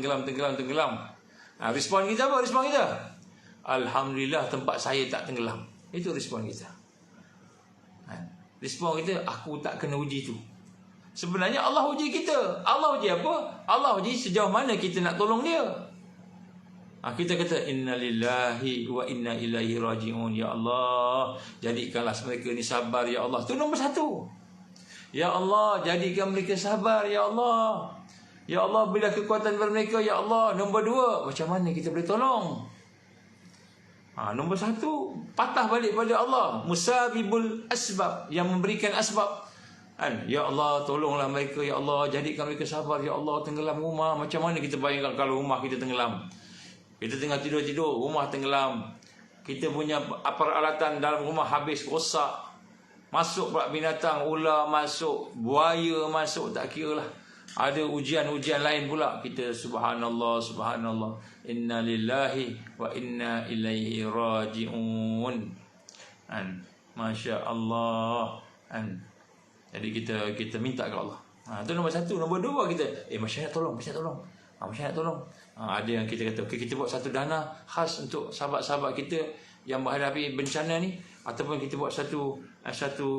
Respon kita apa? Respon kita, alhamdulillah tempat saya tak tenggelam. Itu respon kita. Respon kita, aku tak kena uji tu. Sebenarnya Allah uji kita. Allah uji apa? Allah uji sejauh mana kita nak tolong dia. Kita kata innalillahi wa inna ilaihi raji'un. Ya Allah, jadikanlah mereka ni sabar ya Allah. Itu nombor satu. Ya Allah, jadikan mereka sabar ya Allah. Ya Allah, berilah kekuatan kepada mereka ya Allah. Nombor dua, macam mana kita boleh tolong? Nombor satu, patah balik pada Allah. Musabibul asbab, yang memberikan asbab. Ya Allah, tolonglah mereka ya Allah, jadikan mereka sabar ya Allah. Tenggelam rumah, macam mana kita bayangkan kalau rumah kita tenggelam? Kita tengah tidur-tidur, rumah tenggelam. Kita punya peralatan dalam rumah habis, rosak. Masuk pula binatang, ular masuk, buaya masuk, tak kira lah. Ada ujian-ujian lain pula. Kita subhanallah, subhanallah. Inna lillahi wa inna ilaihi raji'un. Masya Allah. Jadi kita minta ke Allah. Itu nombor satu. Nombor dua kita, masyarakat tolong, masyarakat tolong. Masyarakat tolong. Ada yang kita kata, kita buat satu dana khas untuk sahabat-sahabat kita yang menghadapi bencana ni, ataupun kita buat satu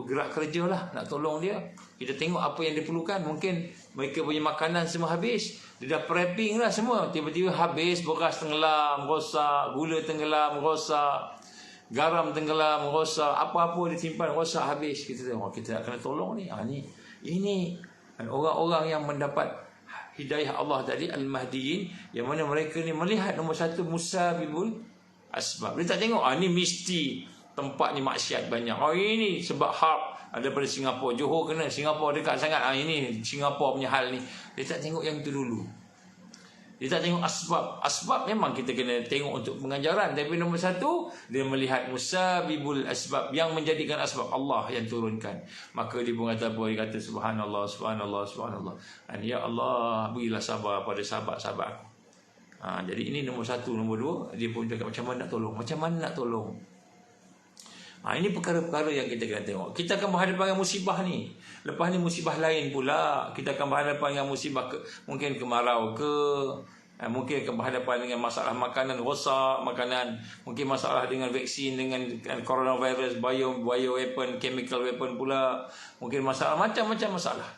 gerak kerja lah nak tolong dia. Kita tengok apa yang diperlukan. Mungkin mereka punya makanan semua habis, dia dah prepping lah semua, tiba-tiba habis, beras tenggelam, rosak, gula tenggelam, rosak, garam tenggelam, rosak, apa-apa disimpan rosak habis. Kita tengok, kita nak kena tolong ni. Ini orang-orang yang mendapat hidayah Allah tadi, al-mahdiyin, yang mana mereka ni melihat nombor satu, musabibul asbab. Dia tak tengok ni mesti tempat ni maksiat banyak. Ini sebab harp daripada Singapura, Johor kena, Singapura dekat sangat. Ini Singapura punya hal ni. Dia tak tengok yang itu dulu. Dia tak tengok asbab. Asbab memang kita kena tengok untuk pengajaran, tapi nombor satu, dia melihat musabibul asbab, yang menjadikan asbab Allah yang turunkan. Maka dia pun kata apa? Dia kata subhanallah, subhanallah, subhanallah. Ya Allah, berilah sabar pada sahabat-sahabat aku. Jadi ini nombor satu. Nombor dua, dia pun cakap macam mana nak tolong. Macam mana nak tolong. Ini perkara-perkara yang kita kena tengok. Kita akan berhadapan dengan musibah ni. Lepas ni musibah lain pula. Kita akan berhadapan dengan musibah mungkin kemarau ke, mungkin akan berhadapan dengan masalah makanan rosak, mungkin masalah dengan vaksin, dengan coronavirus, bio weapon, chemical weapon pula. Mungkin masalah macam-macam masalah.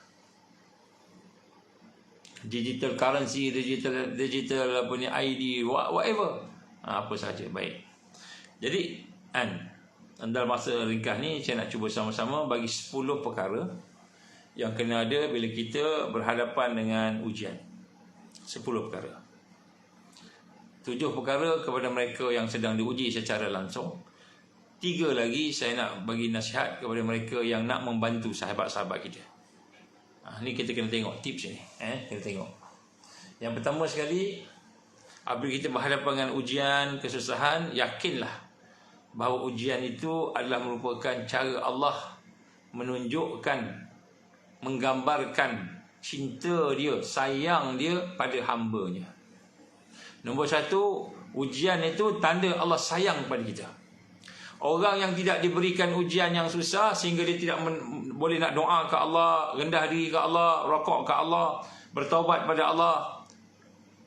Digital currency, digital apa ni, ID, whatever. Apa saja, baik. Jadi dalam masa ringkas ni, saya nak cuba sama-sama bagi 10 perkara yang kena ada bila kita berhadapan dengan ujian. 10 perkara. 7 perkara kepada mereka yang sedang diuji secara langsung. 3 lagi saya nak bagi nasihat kepada mereka yang nak membantu sahabat-sahabat kita. Ni kita kena tengok tips ni. Kita tengok. Yang pertama sekali, apabila kita berhadapan dengan ujian, kesusahan, yakinlah bahawa ujian itu adalah merupakan cara Allah menunjukkan, menggambarkan cinta dia, sayang dia pada hamba-Nya. Nombor satu, ujian itu tanda Allah sayang pada kita. Orang yang tidak diberikan ujian yang susah sehingga dia tidak boleh nak doa ke Allah, rendah diri ke Allah, rokok ke Allah, bertaubat pada Allah,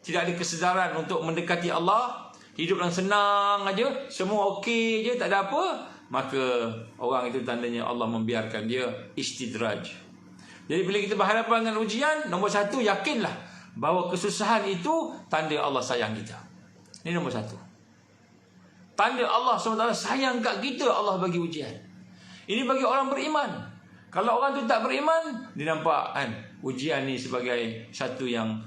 tidak ada kesedaran untuk mendekati Allah, hidup yang senang aja, semua okey je, tak ada apa, maka orang itu tandanya Allah membiarkan dia istidraj. Jadi bila kita berhadapan dengan ujian, nombor satu, yakinlah bahawa kesusahan itu tanda Allah sayang kita. Ini nombor satu. Tanda Allah SWT sayang kat kita, Allah bagi ujian. Ini bagi orang beriman. Kalau orang tu tak beriman, dia nampak ujian ni sebagai satu yang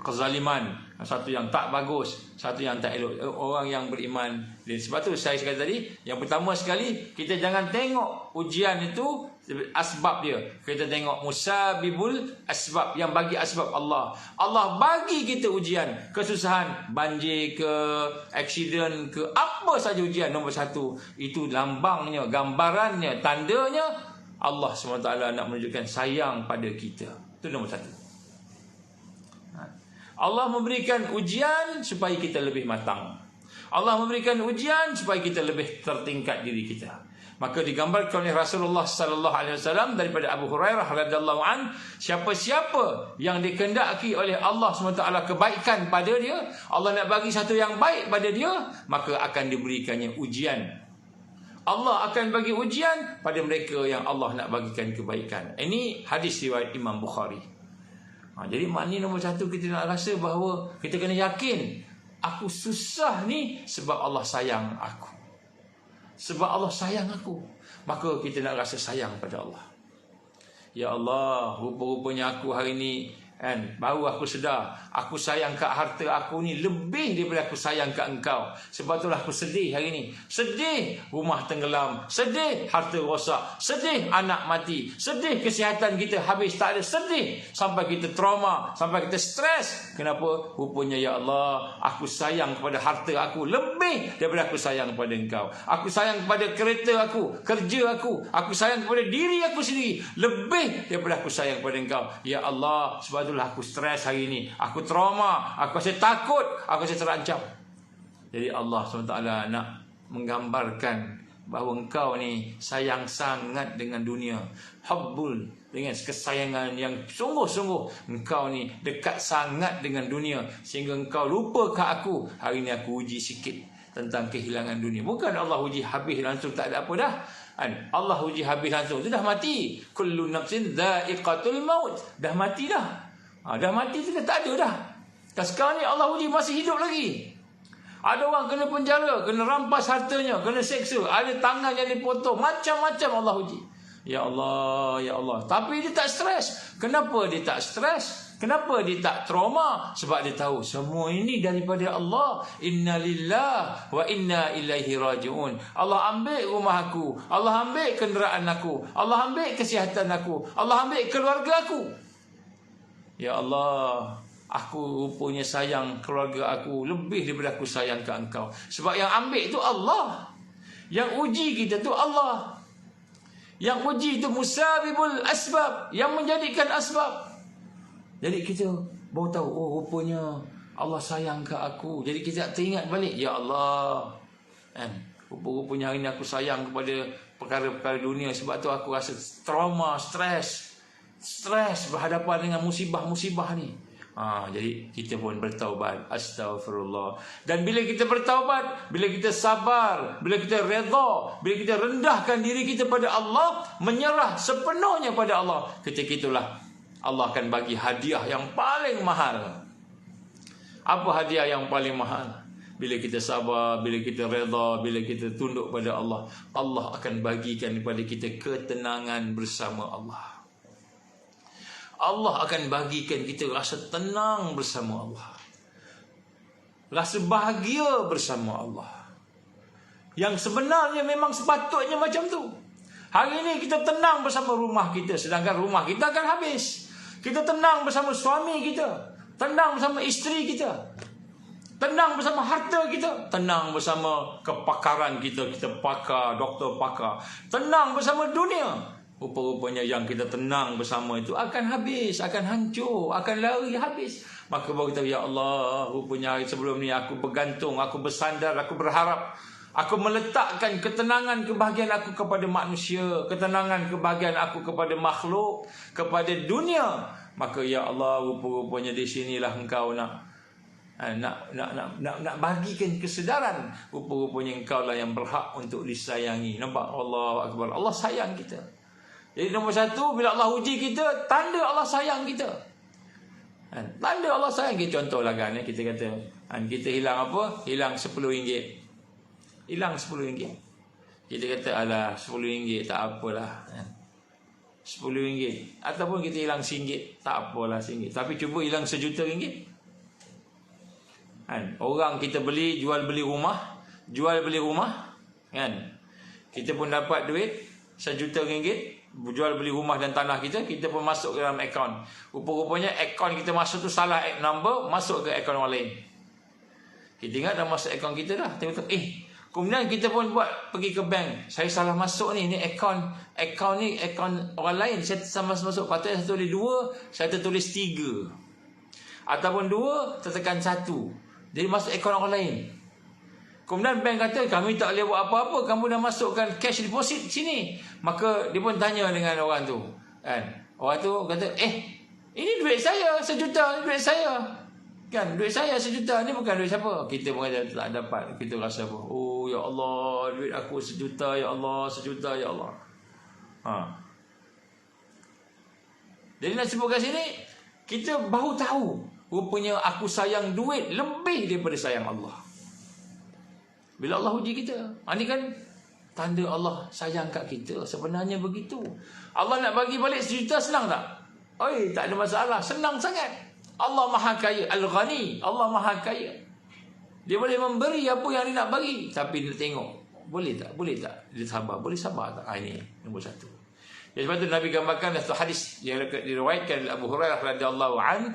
kezaliman, satu yang tak bagus, satu yang tak elok. Orang yang beriman, dan sebab tu saya sekali tadi, yang pertama sekali, kita jangan tengok ujian itu asbab dia. Kita tengok musabibul asbab, yang bagi asbab Allah. Allah bagi kita ujian, kesusahan, banjir ke, aksiden ke, apa saja ujian. Nombor satu, itu lambangnya, gambarannya, tandanya Allah SWT nak menunjukkan sayang pada kita. Itu nombor satu. Allah memberikan ujian supaya kita lebih matang. Allah memberikan ujian supaya kita lebih tertingkat diri kita. Maka digambarkan oleh Rasulullah sallallahu alaihi wasallam daripada Abu Hurairah radhiyallahu an, siapa-siapa yang dikehendaki oleh Allah SWT kebaikan pada dia, Allah nak bagi satu yang baik pada dia, maka akan diberikannya ujian. Allah akan bagi ujian pada mereka yang Allah nak bagikan kebaikan. Ini hadis riwayat Imam Bukhari. Jadi maknanya nombor satu, kita nak rasa bahawa kita kena yakin, aku susah ni sebab Allah sayang aku. Sebab Allah sayang aku, maka kita nak rasa sayang pada Allah. Ya Allah, rupa-rupanya aku hari ni baru aku sedar, aku sayang kat harta aku ni lebih daripada aku sayang kat engkau. Sebab itulah aku sedih hari ni. Sedih rumah tenggelam, sedih harta rosak, sedih anak mati, sedih kesihatan kita habis tak ada, sedih sampai kita trauma, sampai kita stres. Kenapa? Rupanya ya Allah, aku sayang kepada harta aku lebih daripada aku sayang kepada engkau. Aku sayang kepada kereta aku, kerja aku sayang kepada diri aku sendiri lebih daripada aku sayang kepada engkau. Ya Allah, sebab itulah aku stres hari ni, aku trauma, aku rasa takut, aku rasa terancam. Jadi Allah SWT nak menggambarkan bahawa engkau ni sayang sangat dengan dunia. Hubbul, dengan kesayangan yang sungguh-sungguh. Engkau ni dekat sangat dengan dunia sehingga engkau lupa ke aku. Hari ni aku uji sikit tentang kehilangan dunia. Bukan Allah uji habis langsung tak ada apa dah. Allah uji habis langsung, itu dah mati. Kullu nafsin dha'iqatul maut. Dah mati dah. Dah mati tu dah tak ada dah. Dan sekarang ni Allah uji masih hidup lagi. Ada orang kena penjara, kena rampas hartanya, kena seksa, ada tangannya dipotong, macam-macam Allah uji. Ya Allah, ya Allah. Tapi dia tak stres. Kenapa dia tak stres? Kenapa dia tak trauma? Sebab dia tahu semua ini daripada Allah. Inna lillah wa inna ilaihi raji'un. Allah ambil rumah aku, Allah ambil kenderaan aku, Allah ambil kesihatan aku, Allah ambil keluarga aku. Ya Allah, aku rupanya sayang keluarga aku lebih daripada aku sayang ke engkau. Sebab yang ambil itu Allah. Yang uji kita itu Allah. Yang uji itu musabibul asbab, yang menjadikan asbab. Jadi kita baru tahu, oh rupanya Allah sayang ke aku. Jadi kita teringat balik, ya Allah, rupa-rupanya hari ini aku sayang kepada perkara-perkara dunia. Sebab tu aku rasa trauma, stres berhadapan dengan musibah-musibah ni. Jadi kita pun bertaubat. Astaghfirullah. Dan bila kita bertaubat, bila kita sabar, bila kita redha, bila kita rendahkan diri kita pada Allah, menyerah sepenuhnya pada Allah, ketika itulah Allah akan bagi hadiah yang paling mahal. Apa hadiah yang paling mahal? Bila kita sabar, bila kita redha, bila kita tunduk pada Allah, Allah akan bagikan kepada kita ketenangan bersama Allah. Allah akan bagikan kita rasa tenang bersama Allah, rasa bahagia bersama Allah. Yang sebenarnya memang sepatutnya macam tu. Hari ini kita tenang bersama rumah kita, sedangkan rumah kita akan habis. Kita tenang bersama suami kita, tenang bersama isteri kita, tenang bersama harta kita, tenang bersama kepakaran kita, kita pakar, doktor pakar, tenang bersama dunia. Rupa-rupanya yang kita tenang bersama itu akan habis, akan hancur, akan lari habis. Maka baru kita, ya Allah, rupanya sebelum ni aku bergantung, aku bersandar, aku berharap, aku meletakkan ketenangan kebahagiaan aku kepada manusia, ketenangan kebahagiaan aku kepada makhluk, kepada dunia. Maka ya Allah, rupa-rupanya di sinilah engkau nak bagikan kesedaran. Rupa-rupanya engkau lah yang berhak untuk disayangi. Nampak? Allahu Akbar. Allah sayang kita. Jadi nombor satu, bila Allah uji kita, tanda Allah sayang kita. Tanda Allah sayang kita. Contohlah kan, kita kata kita hilang apa? Hilang RM10. Hilang RM10. Kita kata alah RM10 tak apalah, RM10. Ataupun kita hilang RM1, tak apalah RM1. Tapi cuba hilang RM1 juta. Orang kita jual beli rumah kan, kita pun dapat duit RM1 juta, jual beli rumah dan tanah kita pun masuk ke dalam akaun. Rupa-rupanya akaun kita masuk tu salah number, masuk ke akaun orang lain. Kita ingat dah masuk akaun kita dah, kemudian kita pun pergi ke bank, saya salah masuk ni akaun ni akaun orang lain, saya sama masuk, patutnya saya tulis 2, saya tertulis 3, ataupun 2 tertekan 1, jadi masuk akaun orang lain. Kemudian bank kata, kami tak boleh buat apa-apa, kamu dah masukkan cash deposit sini. Maka dia pun tanya dengan orang tu, orang tu kata, ini duit saya RM1 juta, duit saya kan, duit saya RM1 juta, ni bukan duit siapa. Kita pun kata tak dapat. Kita rasa apa? Oh aku, ya Allah, duit aku 1 juta, ya Allah, 1 juta, ya Allah. Jadi nak sebut kat sini, kita baru tahu rupanya aku sayang duit lebih daripada sayang Allah. Bila Allah uji kita, ini kan tanda Allah sayang kat kita. Sebenarnya begitu. Allah nak bagi balik 1 juta senang tak? Tak ada masalah, senang sangat. Allah Maha Kaya, Al-Ghani, Allah Maha Kaya. Dia boleh memberi apa yang dia nak bagi, tapi dia tengok boleh tak? Boleh tak? Dia sabar, boleh sabar tak? Ini nombor 1. Jadi sebab itu Nabi gambarkan satu hadis yang diriwayatkan oleh Abu Hurairah radhiyallahu an,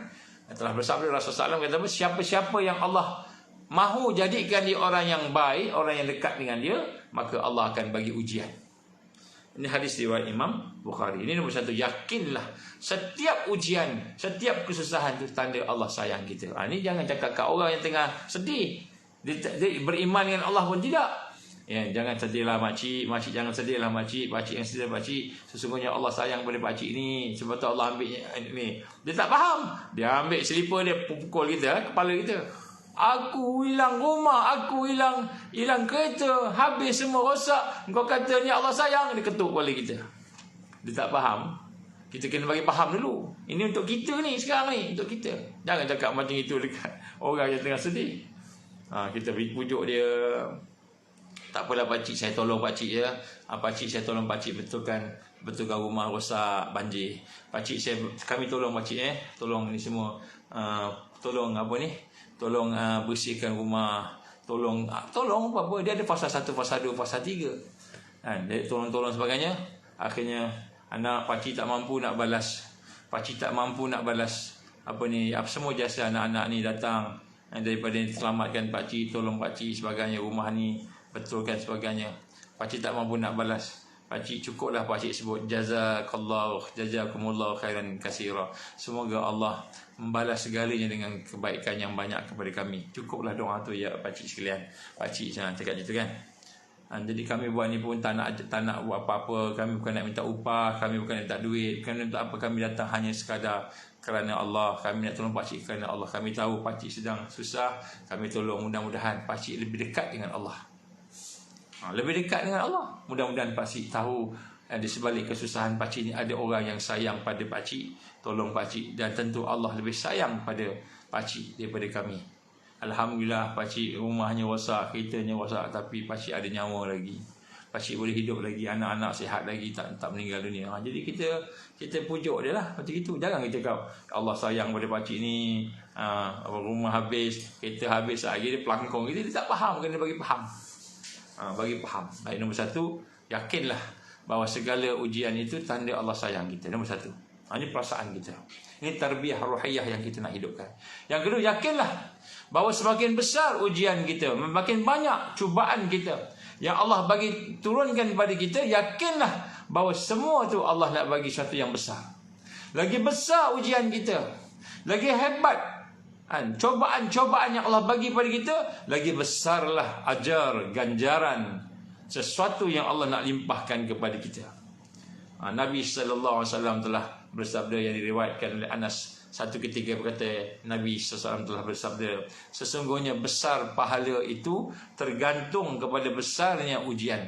telah bersabda Rasulullah SAW, kata, siapa-siapa yang Allah mahu jadikan dia orang yang baik, orang yang dekat dengan dia, maka Allah akan bagi ujian. Ini hadis riwayat Imam Bukhari. Ini nombor 1. Yakinlah setiap ujian, setiap kesusahan itu tanda Allah sayang kita. Ini jangan cakap kat orang yang tengah sedih, dia beriman dengan Allah pun tidak. Jangan sedihlah makcik, makcik jangan sedihlah makcik, pakcik yang sedih pakcik. Sesungguhnya Allah sayang pada pakcik ni, sebab tu Allah ambil ni. Dia tak faham. Dia ambil selipar dia pukul kita, kepala kita. Aku hilang rumah, aku hilang kereta, habis semua rosak. Engkau kata ni Allah sayang, dia ketuk kepala kita. Dia tak faham. Kita kena bagi faham dulu. Ini untuk kita ni sekarang ni, untuk kita. Jangan cakap macam itu dekat orang yang tengah sedih. Kita pujuk dia. Tak apalah pakcik, saya tolong pakcik ya. Pakcik, saya tolong pakcik betulkan rumah rosak banjir. Pakcik, kami tolong pakcik tolong ni semua. Tolong apa ni? Tolong bersihkan rumah. Tolong apa-apa. Dia ada fasa 1, fasa 2, fasa 3. Dia tolong sebagainya. Akhirnya anak pakcik tak mampu nak balas. Pakcik tak mampu nak balas semua jasa anak-anak ni datang daripada selamatkan pakcik, tolong pakcik sebagainya, rumah ni betulkan sebagainya. Pakcik tak mampu nak balas. Pakcik cukuplah pakcik sebut jazakumullahu khairan katsira. Semoga Allah membalas segalanya dengan kebaikan yang banyak kepada kami. Cukuplah doa tu ya pakcik sekalian. Pakcik jangan cakap gitu kan. Jadi kami buat ni pun tak nak buat apa-apa. Kami bukan nak minta upah, kami bukan nak minta duit, bukan nak minta apa. Kami datang hanya sekadar kerana Allah. Kami nak tolong pakcik kerana Allah. Kami tahu pakcik sedang susah, kami tolong. Mudah-mudahan pakcik lebih dekat dengan Allah. Lebih dekat dengan Allah. Mudah-mudahan pakcik tahu di sebalik kesusahan pakcik ni ada orang yang sayang pada pakcik, tolong pakcik. Dan tentu Allah lebih sayang pada pakcik daripada kami. Alhamdulillah pakcik rumahnya rosak, keretanya rosak, tapi pakcik ada nyawa lagi. Pakcik boleh hidup lagi, anak-anak sihat lagi, tak meninggal dunia. Jadi kita pujuk dia lah macam itu. Jangan kita kau Allah sayang pada pakcik ni, rumah habis, kereta habis lagi, dia pelangkong. Dia tak faham, kena bagi faham. Bagi faham. Baik, nombor 1, yakinlah bahawa segala ujian itu tanda Allah sayang kita. Nombor 1. Ini perasaan kita. Ini tarbiyah ruhiyah yang kita nak hidupkan. Yang kedua, yakinlah bahawa semakin besar ujian kita, makin banyak cubaan kita yang Allah bagi turunkan kepada kita, yakinlah bahawa semua tu Allah nak bagi sesuatu yang besar. Lagi besar ujian kita, lagi hebat cobaan-cobaan yang Allah bagi pada kita, lagi besarlah ajar, ganjaran, sesuatu yang Allah nak limpahkan kepada kita. Nabi SAW telah bersabda, yang diriwayatkan oleh Anas, satu ketika berkata, Nabi SAW telah bersabda, sesungguhnya besar pahala itu tergantung kepada besarnya ujian.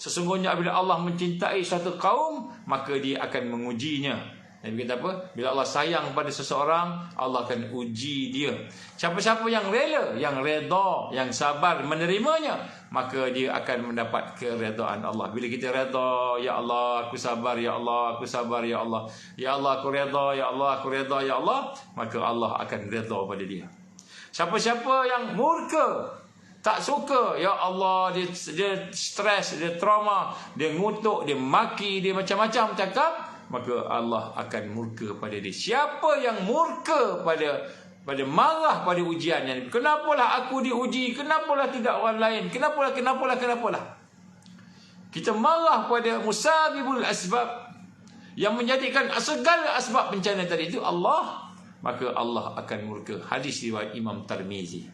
Sesungguhnya apabila Allah mencintai satu kaum, maka dia akan mengujinya. Nabi kata apa? Bila Allah sayang pada seseorang, Allah akan uji dia. Siapa-siapa yang rela, yang redha, yang sabar menerimanya, maka dia akan mendapat keredaan Allah. Bila kita redha, ya Allah aku sabar, ya Allah aku sabar, ya Allah, ya Allah aku redha, ya Allah aku redha, ya Allah, maka Allah akan redha pada dia. Siapa-siapa yang murka, tak suka, ya Allah, dia stres, dia trauma, dia ngutuk, dia maki, dia macam-macam cakap, maka Allah akan murka pada dia. Siapa yang murka pada marah pada ujiannya, kenapalah aku diuji, kenapalah tidak orang lain, kenapalah. Kita marah pada musabibul asbab, yang menjadikan segala asbab bencana tadi itu Allah, maka Allah akan murka. Hadis riwayat Imam Tirmizi.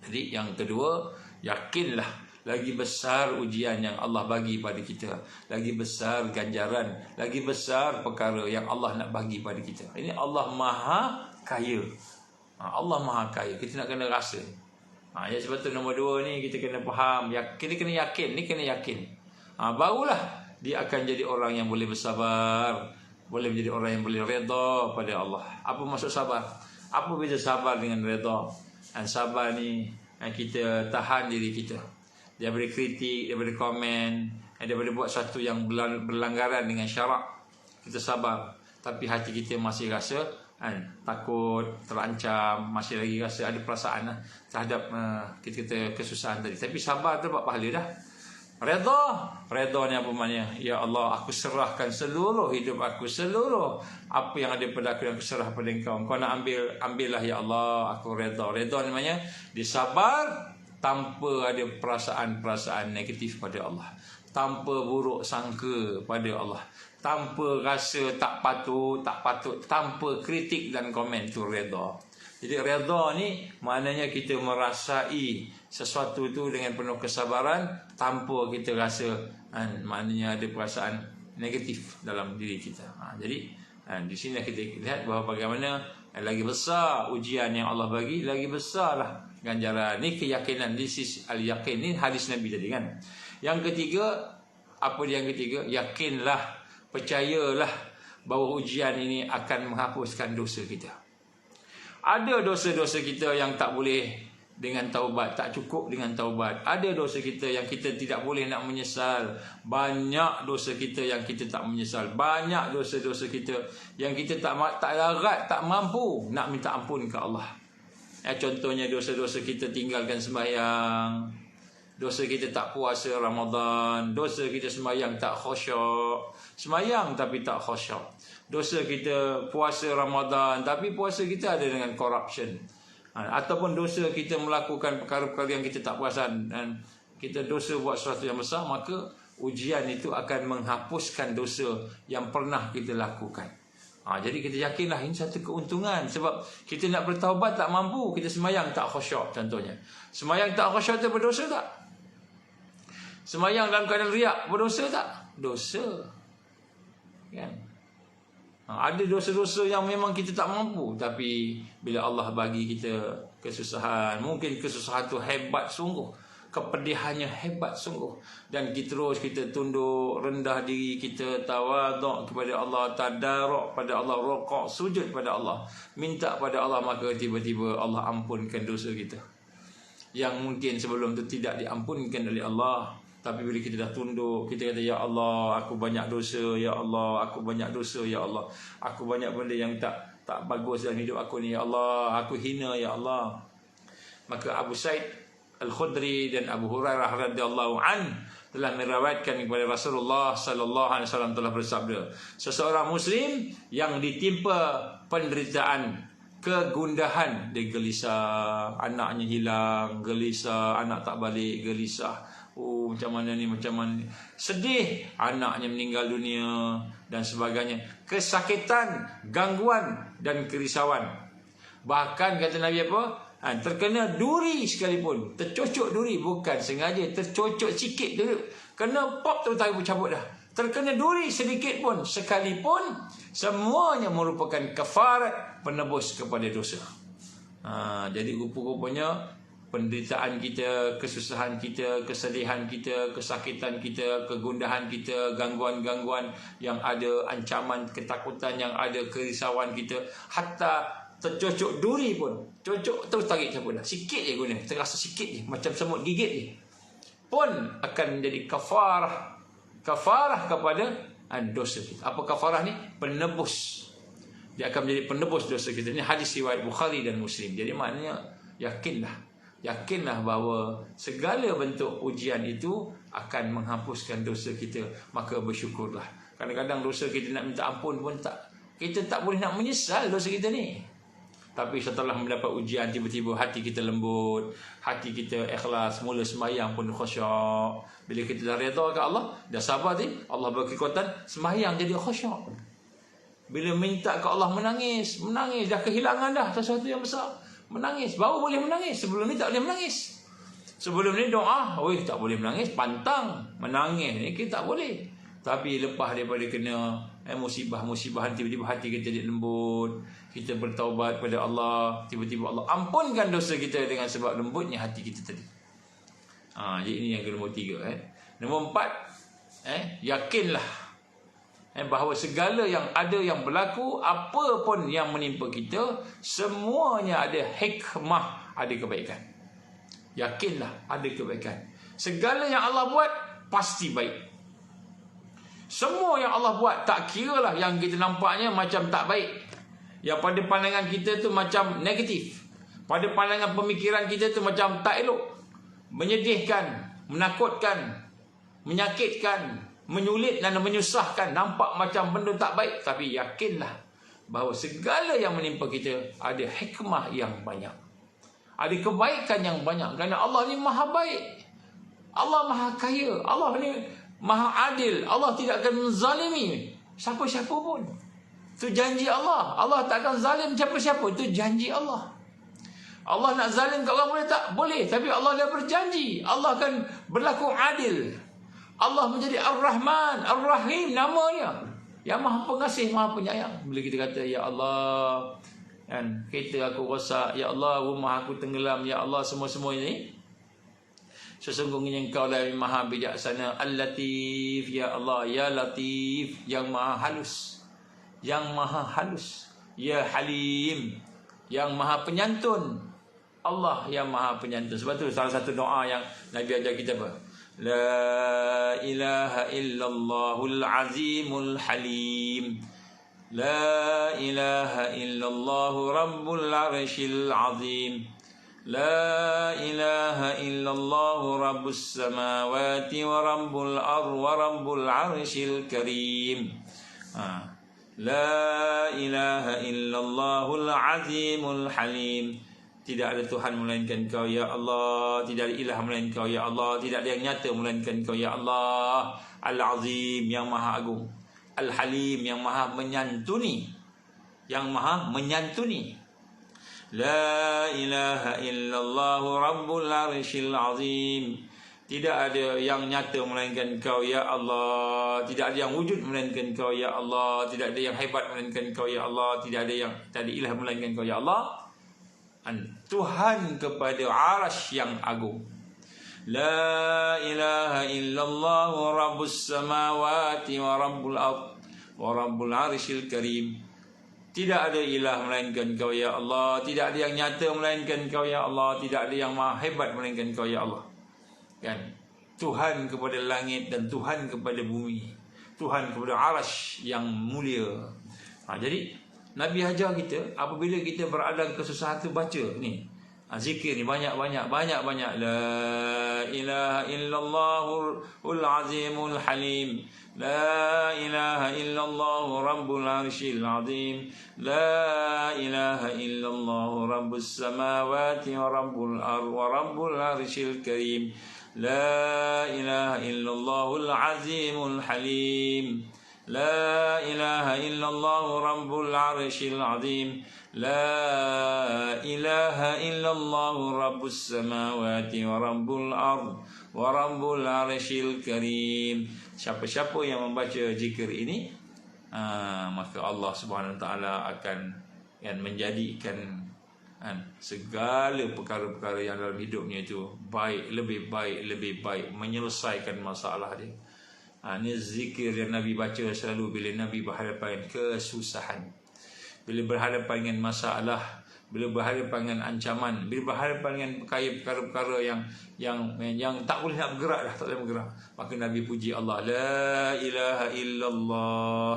Jadi yang kedua, yakinlah lagi besar ujian yang Allah bagi pada kita, lagi besar ganjaran, lagi besar perkara yang Allah nak bagi pada kita. Ini Allah Maha Kaya. Allah Maha Kaya. Kita nak kena rasa. Ya, sebab tu nombor 2 ni kita kena faham, kita kena yakin, ni kena yakin. Barulah dia akan jadi orang yang boleh bersabar, boleh menjadi orang yang boleh redha pada Allah. Apa maksud sabar? Apa beza sabar dengan redha? Dan sabar ni kita tahan diri kita daripada kritik, daripada komen, daripada buat satu yang berlanggaran dengan syarak. Kita sabar, tapi hati kita masih rasa takut, terancam, masih lagi rasa ada perasaan terhadap kita kesusahan tadi. Tapi sabar tu dapat pahala dah. Redha ni apa maknanya? Ya Allah, aku serahkan seluruh hidup aku, seluruh apa yang ada pada aku yang aku serah pada Engkau. Engkau nak ambillah ya Allah, aku redha. Redha ni maknanya disabar tanpa ada perasaan-perasaan negatif pada Allah, tanpa buruk sangka pada Allah, tanpa rasa tak patut, tanpa kritik dan komen, tu redha. Jadi redha ni maknanya kita merasai sesuatu tu dengan penuh kesabaran tanpa kita rasa maknanya ada perasaan negatif dalam diri kita. Jadi di sini kita lihat bahawa bagaimana lagi besar ujian yang Allah bagi, lagi besarlah ganjaran. Ni keyakinan, this is al-yaqin. Ni hadis Nabi tadi kan. Yang ketiga, apa dia yang ketiga? Yakinlah, percayalah bahawa ujian ini akan menghapuskan dosa kita. Ada dosa-dosa kita yang tak boleh dengan taubat, tak cukup dengan taubat. Ada dosa kita yang kita tidak boleh nak menyesal. Banyak dosa kita yang kita tak menyesal. Banyak dosa-dosa kita yang kita tak larat, tak mampu nak minta ampun ke Allah. Contohnya dosa-dosa kita tinggalkan sembahyang, dosa kita tak puasa Ramadan, dosa kita sembahyang tak khusyuk, sembahyang tapi tak khusyuk. Dosa kita puasa Ramadan tapi puasa kita ada dengan corruption. Ataupun dosa kita melakukan perkara-perkara yang kita tak perasan, dan kita dosa buat sesuatu yang besar, maka ujian itu akan menghapuskan dosa yang pernah kita lakukan. Jadi kita yakinlah ini satu keuntungan. Sebab kita nak bertaubat tak mampu, kita sembahyang tak khusyuk contohnya. Sembahyang tak khusyuk itu berdosa tak? Sembahyang dalam keadaan riak berdosa tak? Dosa. Kan? Ada dosa-dosa yang memang kita tak mampu, tapi bila Allah bagi kita kesusahan, mungkin kesusahan tu hebat sungguh, kepedihannya hebat sungguh, dan kita tunduk rendah diri, kita tawaduk kepada Allah, tadarruk pada Allah, rukuk, sujud pada Allah, minta pada Allah, maka tiba-tiba Allah ampunkan dosa kita yang mungkin sebelum tu tidak diampunkan oleh Allah. Tapi bila kita dah tunduk, kita kata, ya Allah, aku banyak dosa, ya Allah, aku banyak dosa, ya Allah, aku banyak benda yang tak bagus dalam hidup aku ni, ya Allah, aku hina, ya Allah. Maka Abu Sa'id Al-Khudri dan Abu Hurairah radhiyallahu an telah meriwayatkan kepada Rasulullah sallallahu alaihi wasallam telah bersabda, seseorang muslim yang ditimpa penderitaan, kegundahan, dia gelisah, anaknya hilang, gelisah, anak tak balik, gelisah, macam mana ni, sedih, anaknya meninggal dunia dan sebagainya, kesakitan, gangguan dan kerisauan. Bahkan kata Nabi apa? Terkena duri sekalipun, tercocok duri, bukan sengaja, tercocok sikit dulu, kena pop tu tahu cabut dah. Terkena duri sedikit pun, sekalipun, semuanya merupakan kafarat, penebus kepada dosa. Jadi rupa-rupanya penderitaan kita, kesusahan kita, kesedihan kita, kesakitan kita, kegundahan kita, gangguan-gangguan yang ada, ancaman, ketakutan yang ada, kerisauan kita, hatta tercocok duri pun, cocok terus tarik cabut dah, sikit je guna, terasa sikit je, macam semut gigit je, pun akan menjadi kafarah kepada dosa kita. Apa kafarah ni? Penebus. Dia akan menjadi penebus dosa kita. Ini hadis riwayat Bukhari dan Muslim. Jadi maknanya yakinlah bahawa segala bentuk ujian itu akan menghapuskan dosa kita, maka bersyukurlah. Kadang-kadang dosa kita nak minta ampun pun kita tak boleh nak menyesal dosa kita ni. Tapi setelah mendapat ujian, tiba-tiba hati kita lembut, hati kita ikhlas, mula sembahyang pun khusyuk. Bila kita dah redha ke Allah, dah sabar ni, Allah bagi kekuatan, sembahyang jadi khusyuk. Bila minta ke Allah, menangis, dah kehilangan dah sesuatu yang besar, menangis, baru boleh menangis. Sebelum ni tak boleh menangis. Sebelum ni doa, tak boleh menangis, pantang menangis ni kita tak boleh. Tapi lepas daripada kena musibah-musibah, tiba-tiba hati kita jadi lembut, kita bertaubat pada Allah, tiba-tiba Allah ampunkan dosa kita dengan sebab lembutnya hati kita tadi. Jadi ini yang nombor 3. Nombor 4, yakinlah bahawa segala yang ada, yang berlaku, apa pun yang menimpa kita, semuanya ada hikmah, ada kebaikan. Yakinlah ada kebaikan. Segala yang Allah buat pasti baik. Semua yang Allah buat, tak kira lah yang kita nampaknya macam tak baik, yang pada pandangan kita tu macam negatif, pada pandangan pemikiran kita tu macam tak elok, menyedihkan, menakutkan, menyakitkan, menyulit dan menyusahkan, nampak macam benda tak baik. Tapi yakinlah bahawa segala yang menimpa kita ada hikmah yang banyak, ada kebaikan yang banyak. Kerana Allah ni maha baik, Allah maha kaya, Allah ni maha adil. Allah tidak akan menzalimi siapa-siapa pun. Itu janji Allah. Allah tak akan zalim siapa-siapa. Itu janji Allah. Allah nak zalim kat orang boleh tak? Boleh. Tapi Allah dah berjanji Allah akan berlaku adil. Allah menjadi Ar-Rahman, Ar-Rahim namanya, yang maha pengasih, maha penyayang. Bila kita kata ya Allah, kan, kereta aku rosak, ya Allah, rumah aku tenggelam, ya Allah, semua-semua ini, sesungguhnya Engkau lah yang maha bijaksana, Al-Latif, ya Allah, ya Latif, yang maha halus, yang maha halus, ya Halim, yang maha penyantun. Allah yang maha penyantun. Sebab tu salah satu doa yang Nabi ajar kita apa? La ilaha illallahul azimul halim, la ilaha illallahu rabbul arshil azim, la ilaha illallahu rabbus samawati wa rabbul wa rabbul arshil karim. La ilaha illallahul azimul halim. Tidak ada Tuhan melainkan Kau ya Allah, tidak ada ilah melainkan Kau ya Allah, tidak ada yang nyata melainkan Kau ya Allah. Al-Azim, yang maha agung, Al-Halim, yang maha menyantuni, yang maha menyantuni. La ilaha illallah rabbul arshil azim. Tidak ada yang nyata melainkan Kau ya Allah, tidak ada yang wujud melainkan Kau ya Allah, tidak ada yang hebat melainkan Kau ya Allah, tidak ada ilah melainkan Kau ya Allah. Tuhan kepada arasy yang agung. La ilaha illallah rabbus samawati wa rabbul ard wa rabbul arshil karim. Tidak ada ilah melainkan Kau ya Allah, tidak ada yang nyata melainkan Kau ya Allah, tidak ada yang maha hebat melainkan Kau ya Allah. Kan? Tuhan kepada langit dan Tuhan kepada bumi, Tuhan kepada arasy yang mulia. Jadi Nabi ajar kita apabila kita berada kesusahan tu baca ni, zikir ni banyak-banyak. La ilaha illallahul azimul halim, la ilaha illallah rabbul arshil azim, la ilaha illallah rabbus samawati wa rabbul arshil karim, la ilaha illallahul azimul halim, la ilaha illallah rabbul arshil azim, la ilaha illallah rabbus samawati wa rabbul ard wa rabbul arshil karim. Siapa-siapa yang membaca zikir ini, maka Allah Subhanahu wa taala akan menjadikan segala perkara-perkara yang dalam hidupnya itu baik, lebih baik, menyelesaikan masalah dia. Ini zikir yang Nabi baca selalu bila Nabi berhadapan kesusahan, bila berhadapan dengan masalah, bila berhadapan dengan ancaman, bila berhadapan dengan perkara-perkara yang tak boleh nak bergerak dah, tak boleh bergerak, maka Nabi puji Allah. La ilaha illallah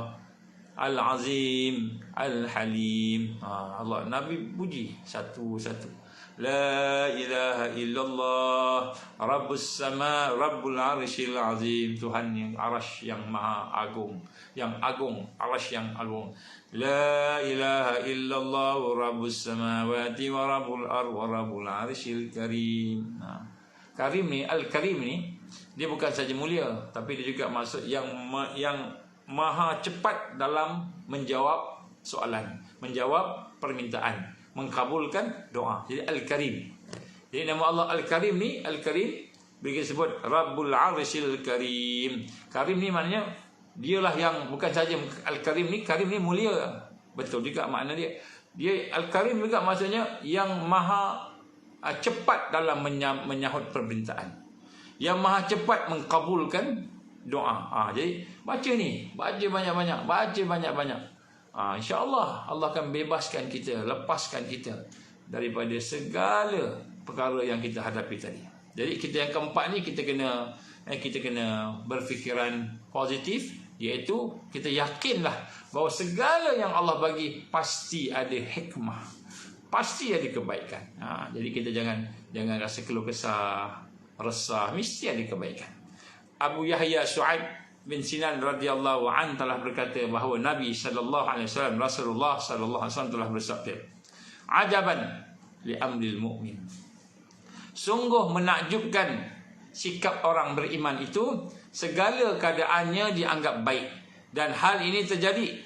Al-Azim Al-Halim. Allah, Nabi puji satu-satu. La ilaha illallah Rabbus sama Rabbul arshil azim, Tuhan yang arasy yang maha agung, yang agung, arasy yang agung. La ilaha illallah Rabbus samawati wa rabbul ard wa rabbul arshil karim. Karim ni, Al-Karim ni, dia bukan saja mulia, tapi dia juga maksud yang maha cepat dalam menjawab soalan, menjawab permintaan, mengkabulkan doa. Jadi Al-Karim. Jadi nama Allah Al-Karim ni, Al-Karim bila kita sebut Rabbul Arshil Karim. Karim ni maknanya Dialah yang bukan saja Al-Karim ni, Karim ni mulia. Betul juga makna dia. Dia Al-Karim juga maksudnya yang maha cepat dalam menyahut permintaan. Yang maha cepat mengkabulkan doa. Jadi baca ni, baca banyak-banyak, baca banyak-banyak. InsyaAllah Allah akan bebaskan kita, lepaskan kita daripada segala perkara yang kita hadapi tadi. Jadi kita yang keempat ni kita kena berfikiran positif, iaitu kita yakinlah bahawa segala yang Allah bagi pasti ada hikmah, pasti ada kebaikan. Jadi kita jangan rasa keluh kesah, resah, mesti ada kebaikan. Abu Yahya Shu'aib bin Sinan radhiyallahu an telah berkata bahawa Nabi sallallahu alaihi wasallam, Rasulullah sallallahu alaihi wasallam telah bersabda, "Ajaban li amril mu'min." Sungguh menakjubkan sikap orang beriman itu, segala keadaannya dianggap baik, dan hal ini terjadi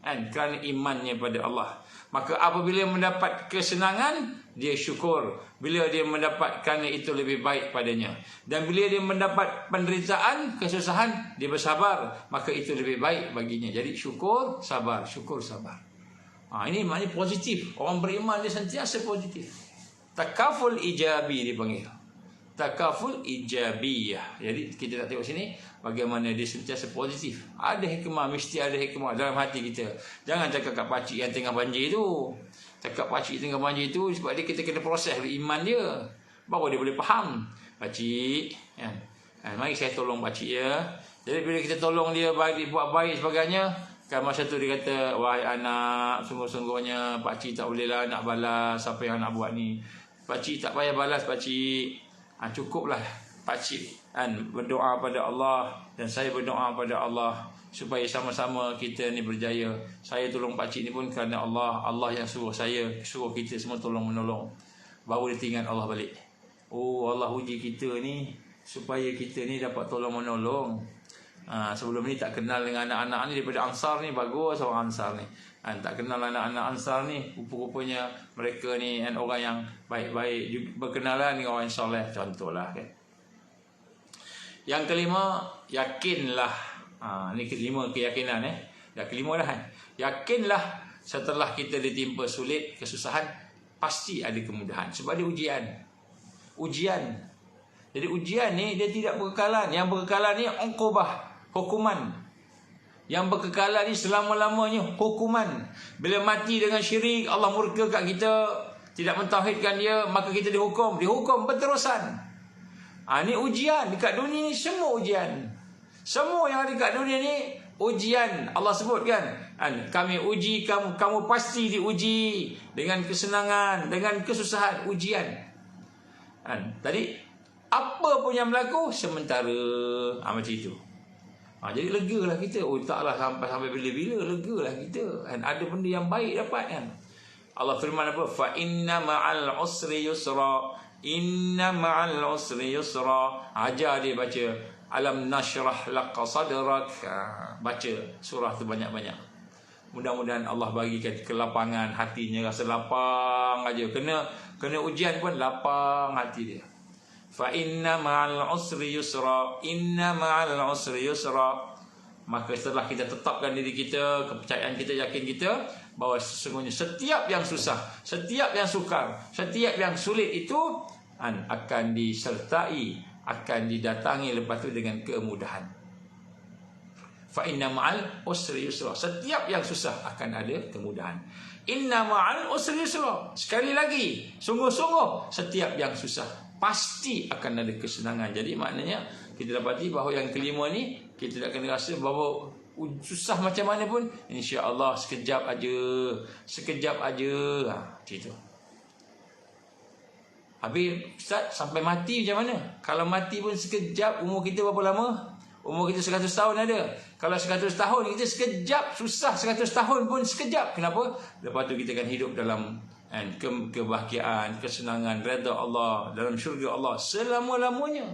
kerana imannya pada Allah. Maka apabila mendapat kesenangan, dia syukur. Bila dia mendapatkan itu lebih baik padanya. Dan bila dia mendapat penderitaan, kesusahan, dia bersabar, maka itu lebih baik baginya. Jadi syukur, sabar, syukur, sabar. Ini maknanya positif. Orang beriman dia sentiasa positif. Takaful ijabi dipanggil. Takaful ijabiyah. Jadi kita nak tengok sini bagaimana dia sentiasa positif. Ada hikmah, mesti ada hikmah dalam hati kita. Jangan cakap kat pakcik yang tengah banjir tu. Cakap pakcik tengah banjir tu sebab dia kita kena proses iman dia, baru dia boleh faham. Pakcik, mari saya tolong pakcik ya. Jadi bila kita tolong dia buat baik sebagainya, kan masa tu dia kata, "Wahai anak, sungguh-sungguhnya pakcik tak bolehlah nak balas apa yang nak buat ni. Pakcik tak payah balas pakcik. Cukuplah pakcik berdoa pada Allah, dan saya berdoa pada Allah supaya sama-sama kita ni berjaya. Saya tolong pakcik ni pun kerana Allah yang suruh saya, suruh kita semua tolong-menolong." Baru dia ingat Allah balik. Allah uji kita ni supaya kita ni dapat tolong-menolong. Sebelum ni tak kenal dengan anak-anak ni daripada Ansar ni, bagus orang Ansar ni. Tak kenal anak-anak Ansar ni, rupa-rupanya mereka ni orang yang baik-baik, berkenalan dengan orang yang soleh, contohlah kan. Yang kelima, yakinlah. Ni kelima keyakinan Yang kelima dah kan. Yakinlah setelah kita ditimpa sulit, kesusahan, pasti ada kemudahan. Sebab dia ujian. Jadi ujian ni dia tidak berkekalan. Yang berkekalan ni uqubah, hukuman. Yang berkekalan ni selama-lamanya hukuman. Bila mati dengan syirik, Allah murka kat kita, tidak mentauhidkan dia, maka kita dihukum berterusan. Ni ujian. Dekat dunia ni semua ujian. Semua yang ada dekat dunia ni ujian. Allah sebut kan, kami uji kamu, kamu pasti diuji dengan kesenangan, dengan kesusahan, ujian. Tadi apa pun yang berlaku sementara, macam itu. Jadi legalah kita. Taklah sampai bila-bila, legalah kita. Ada benda yang baik dapat kan. Allah firman apa? Fa inna ma'al usri yusra. Inna ma'al usri yusra. Ajar dia baca alam nashrah laka sadrak. Baca surah tu banyak-banyak. Mudah-mudahan Allah bagikan kelapangan hatinya, rasa lapang aja. Kena ujian pun lapang hati dia. Fa inna ma'al usri yusra. Inna ma'al usri yusra. Maka setelah kita tetapkan diri kita, kepercayaan kita, yakin kita bahawa sesungguhnya setiap yang susah, setiap yang sukar, setiap yang sulit itu akan disertai, akan didatangi lepas itu dengan kemudahan. Fa inna ma'al usri yusra. Setiap yang susah akan ada kemudahan. Inna ma'al usri yusra. Sekali lagi, sungguh-sungguh setiap yang susah pasti akan ada kesenangan. Jadi maknanya kita dapati bahawa yang kelima ni, kita tak kena rasa bahawa susah macam mana pun, insya-Allah sekejap aja. Macam itu. Habis Ustaz, sampai mati macam mana? Kalau mati pun sekejap. Umur kita berapa lama? Umur kita 100 tahun ada. Kalau 100 tahun kita sekejap, susah 100 tahun pun sekejap. Kenapa? Lepas tu kita akan hidup dalam kebahagiaan, kesenangan, redha Allah, dalam syurga Allah selama-lamanya.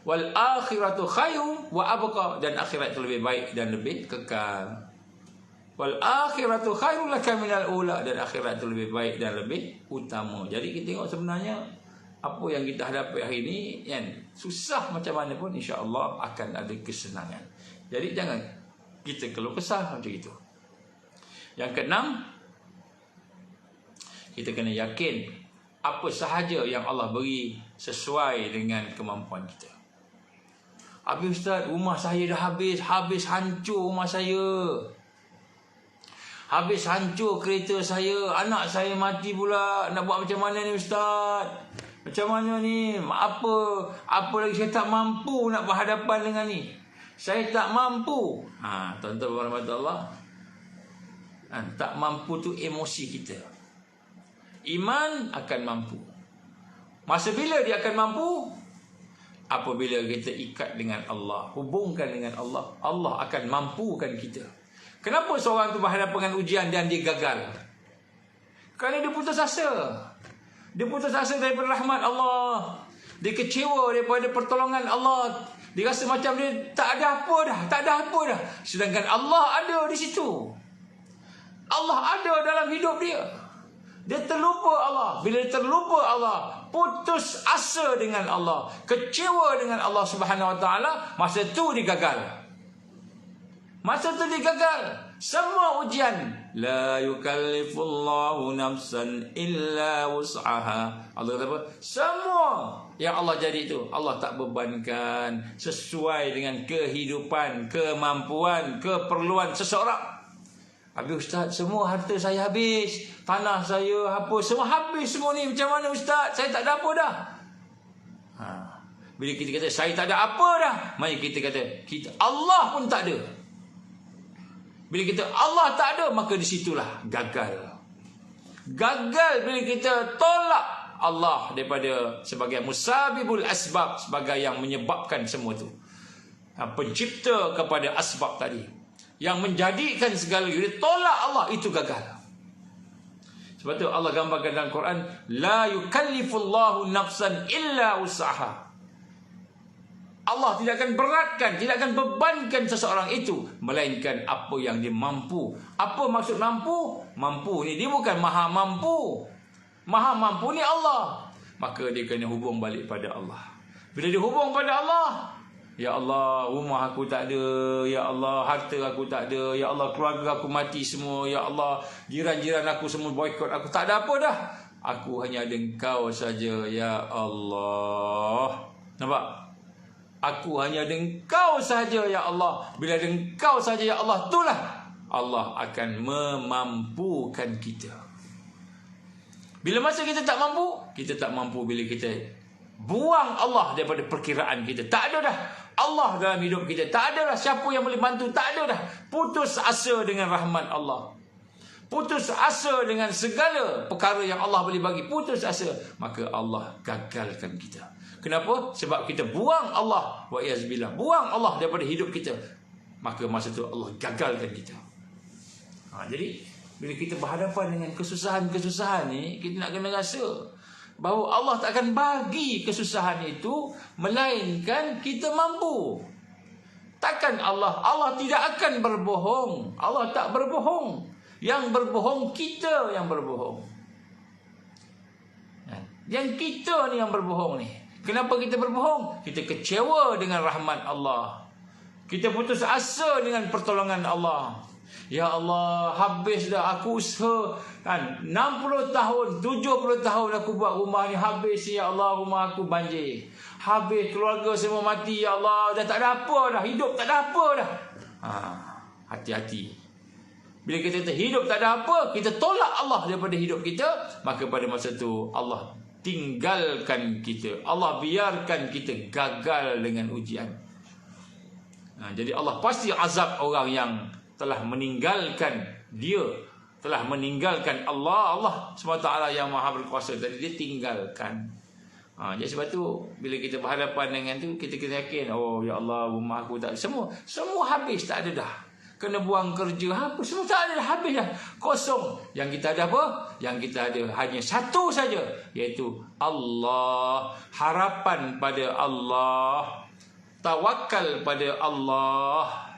Wal akhiratu khairu wa abqa. Dan akhirat itu lebih baik dan lebih kekal. Wal akhiratu khairul laka minal ula. Dan akhirat itu lebih baik dan lebih utama. Jadi kita tengok sebenarnya apa yang kita hadapi hari ini, kan, susah macam mana pun, insya-Allah akan ada kesenangan. Jadi jangan kita keluh kesah macam itu. Yang keenam, kita kena yakin apa sahaja yang Allah beri sesuai dengan kemampuan kita. Habis Ustaz, rumah saya dah habis hancur rumah saya. Habis hancur kereta saya, anak saya mati pula. Nak buat macam mana ni Ustaz? Macam mana ni? Apa lagi saya tak mampu nak berhadapan dengan ni. Saya tak mampu. Tuan-tuan warahmatullah. Tak mampu tu emosi kita. Iman akan mampu. Masa bila dia akan mampu? Apabila kita ikat dengan Allah, hubungkan dengan Allah, Allah akan mampukan kita. Kenapa seorang tu berhadapan dengan ujian dan dia gagal? Kerana dia putus asa. Dia putus asa daripada rahmat Allah. Dia kecewa daripada pertolongan Allah. Dia rasa macam dia tak ada apa dah. Sedangkan Allah ada di situ. Allah ada dalam hidup dia. Dia terlupa Allah. Bila dia terlupa Allah, putus asa dengan Allah, kecewa dengan Allah Subhanahu Wa Taala, masa tu dia gagal. Masa tu dia gagal. Semua ujian, la yukallifullahu nafsan illa wus'aha. Allah kata apa? Semua yang Allah jadi itu, Allah tak bebankan, sesuai dengan kehidupan, kemampuan, keperluan seseorang. Habis Ustaz, semua harta saya habis, tanah saya apa, semua habis semua ni. Macam mana Ustaz? Saya tak ada apa dah. Bila kita kata saya tak ada apa dah, mari kita kata Allah pun tak ada. Bila kita Allah tak ada, maka disitulah gagal. Gagal bila kita tolak Allah daripada sebagai musabibul asbab, sebagai yang menyebabkan semua itu. Pencipta kepada asbab tadi, yang menjadikan segala, dia tolak Allah, itu gagal. Sebab tu Allah gambarkan dalam Quran, la yukallifullahu nafsan illa usaha. Allah tidak akan beratkan, tidak akan bebankan seseorang itu, melainkan apa yang dia mampu. Apa maksud mampu? Mampu ni dia bukan maha mampu. Maha mampu ni Allah. Maka dia kena hubung balik pada Allah. Bila dia hubung pada Allah, ya Allah, rumah aku tak ada. Ya Allah, harta aku tak ada. Ya Allah, keluarga aku mati semua. Ya Allah, jiran-jiran aku semua boikot aku. Tak ada apa dah. Aku hanya ada Engkau saja, ya Allah. Nampak? Aku hanya ada Engkau saja, ya Allah. Bila ada Engkau saja, ya Allah, itulah Allah akan memampukan kita. Bila masa kita tak mampu, kita tak mampu bila kita buang Allah daripada perkiraan kita. Tak ada dah Allah dalam hidup kita. Tak ada dah siapa yang boleh bantu. Tak ada dah. Putus asa dengan rahmat Allah. Putus asa dengan segala perkara yang Allah boleh bagi. Putus asa. Maka Allah gagalkan kita. Kenapa? Sebab kita buang Allah. Wa'iyazbillah. Buang Allah daripada hidup kita. Maka masa itu Allah gagalkan kita. Jadi bila kita berhadapan dengan kesusahan-kesusahan ni, kita nak kena rasa bahawa Allah tak akan bagi kesusahan itu melainkan kita mampu. Takkan Allah tidak akan berbohong. Allah tak berbohong. Yang berbohong kita yang berbohong. Yang kita ni yang berbohong ni. Kenapa kita berbohong? Kita kecewa dengan rahmat Allah. Kita putus asa dengan pertolongan Allah. Ya Allah, habis dah aku usaha kan, 60 tahun, 70 tahun aku buat rumah ni, habis ya Allah, rumah aku banjir. Habis, keluarga semua mati, ya Allah, dah tak ada apa dah, hidup tak ada apa dah. Hati-hati. Bila kita kata hidup tak ada apa, kita tolak Allah daripada hidup kita, maka pada masa tu Allah tinggalkan kita. Allah biarkan kita gagal dengan ujian. Jadi Allah pasti azab orang yang telah meninggalkan dia, telah meninggalkan Allah SWT yang maha berkuasa tadi, dia tinggalkan. Jadi sebab tu bila kita berhadapan dengan tu, kita kena yakin, oh ya Allah, rumah aku tak, semua habis, tak ada dah. Kena buang kerja, apa semua tak ada dah, habis dah, kosong. Yang kita ada apa? Yang kita ada hanya satu saja, iaitu Allah. Harapan pada Allah, tawakal pada Allah.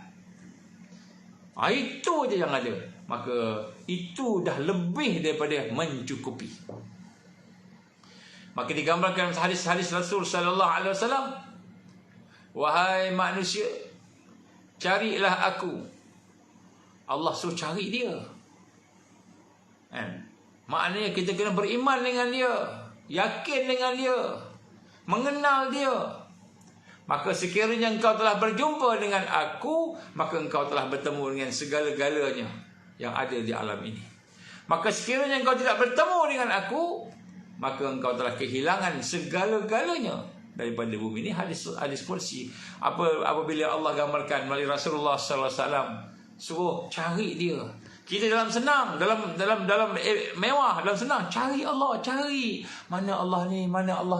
Itu je yang ada. Maka itu dah lebih daripada mencukupi. Maka digambarkan hadis-hadis Rasul sallallahu alaihi wasallam, wahai manusia, carilah aku. Allah suruh cari dia. Maknanya kita kena beriman dengan dia, yakin dengan dia, mengenal dia. Maka sekiranya engkau telah berjumpa dengan aku, maka engkau telah bertemu dengan segala-galanya yang ada di alam ini. Maka sekiranya engkau tidak bertemu dengan aku, maka engkau telah kehilangan segala-galanya daripada bumi ini. Hadis kursi. Apabila Allah gambarkan melalui Rasulullah sallallahu alaihi wasallam, suruh cari dia. Kita dalam senang, dalam mewah, dalam senang, cari Allah, cari. Mana Allah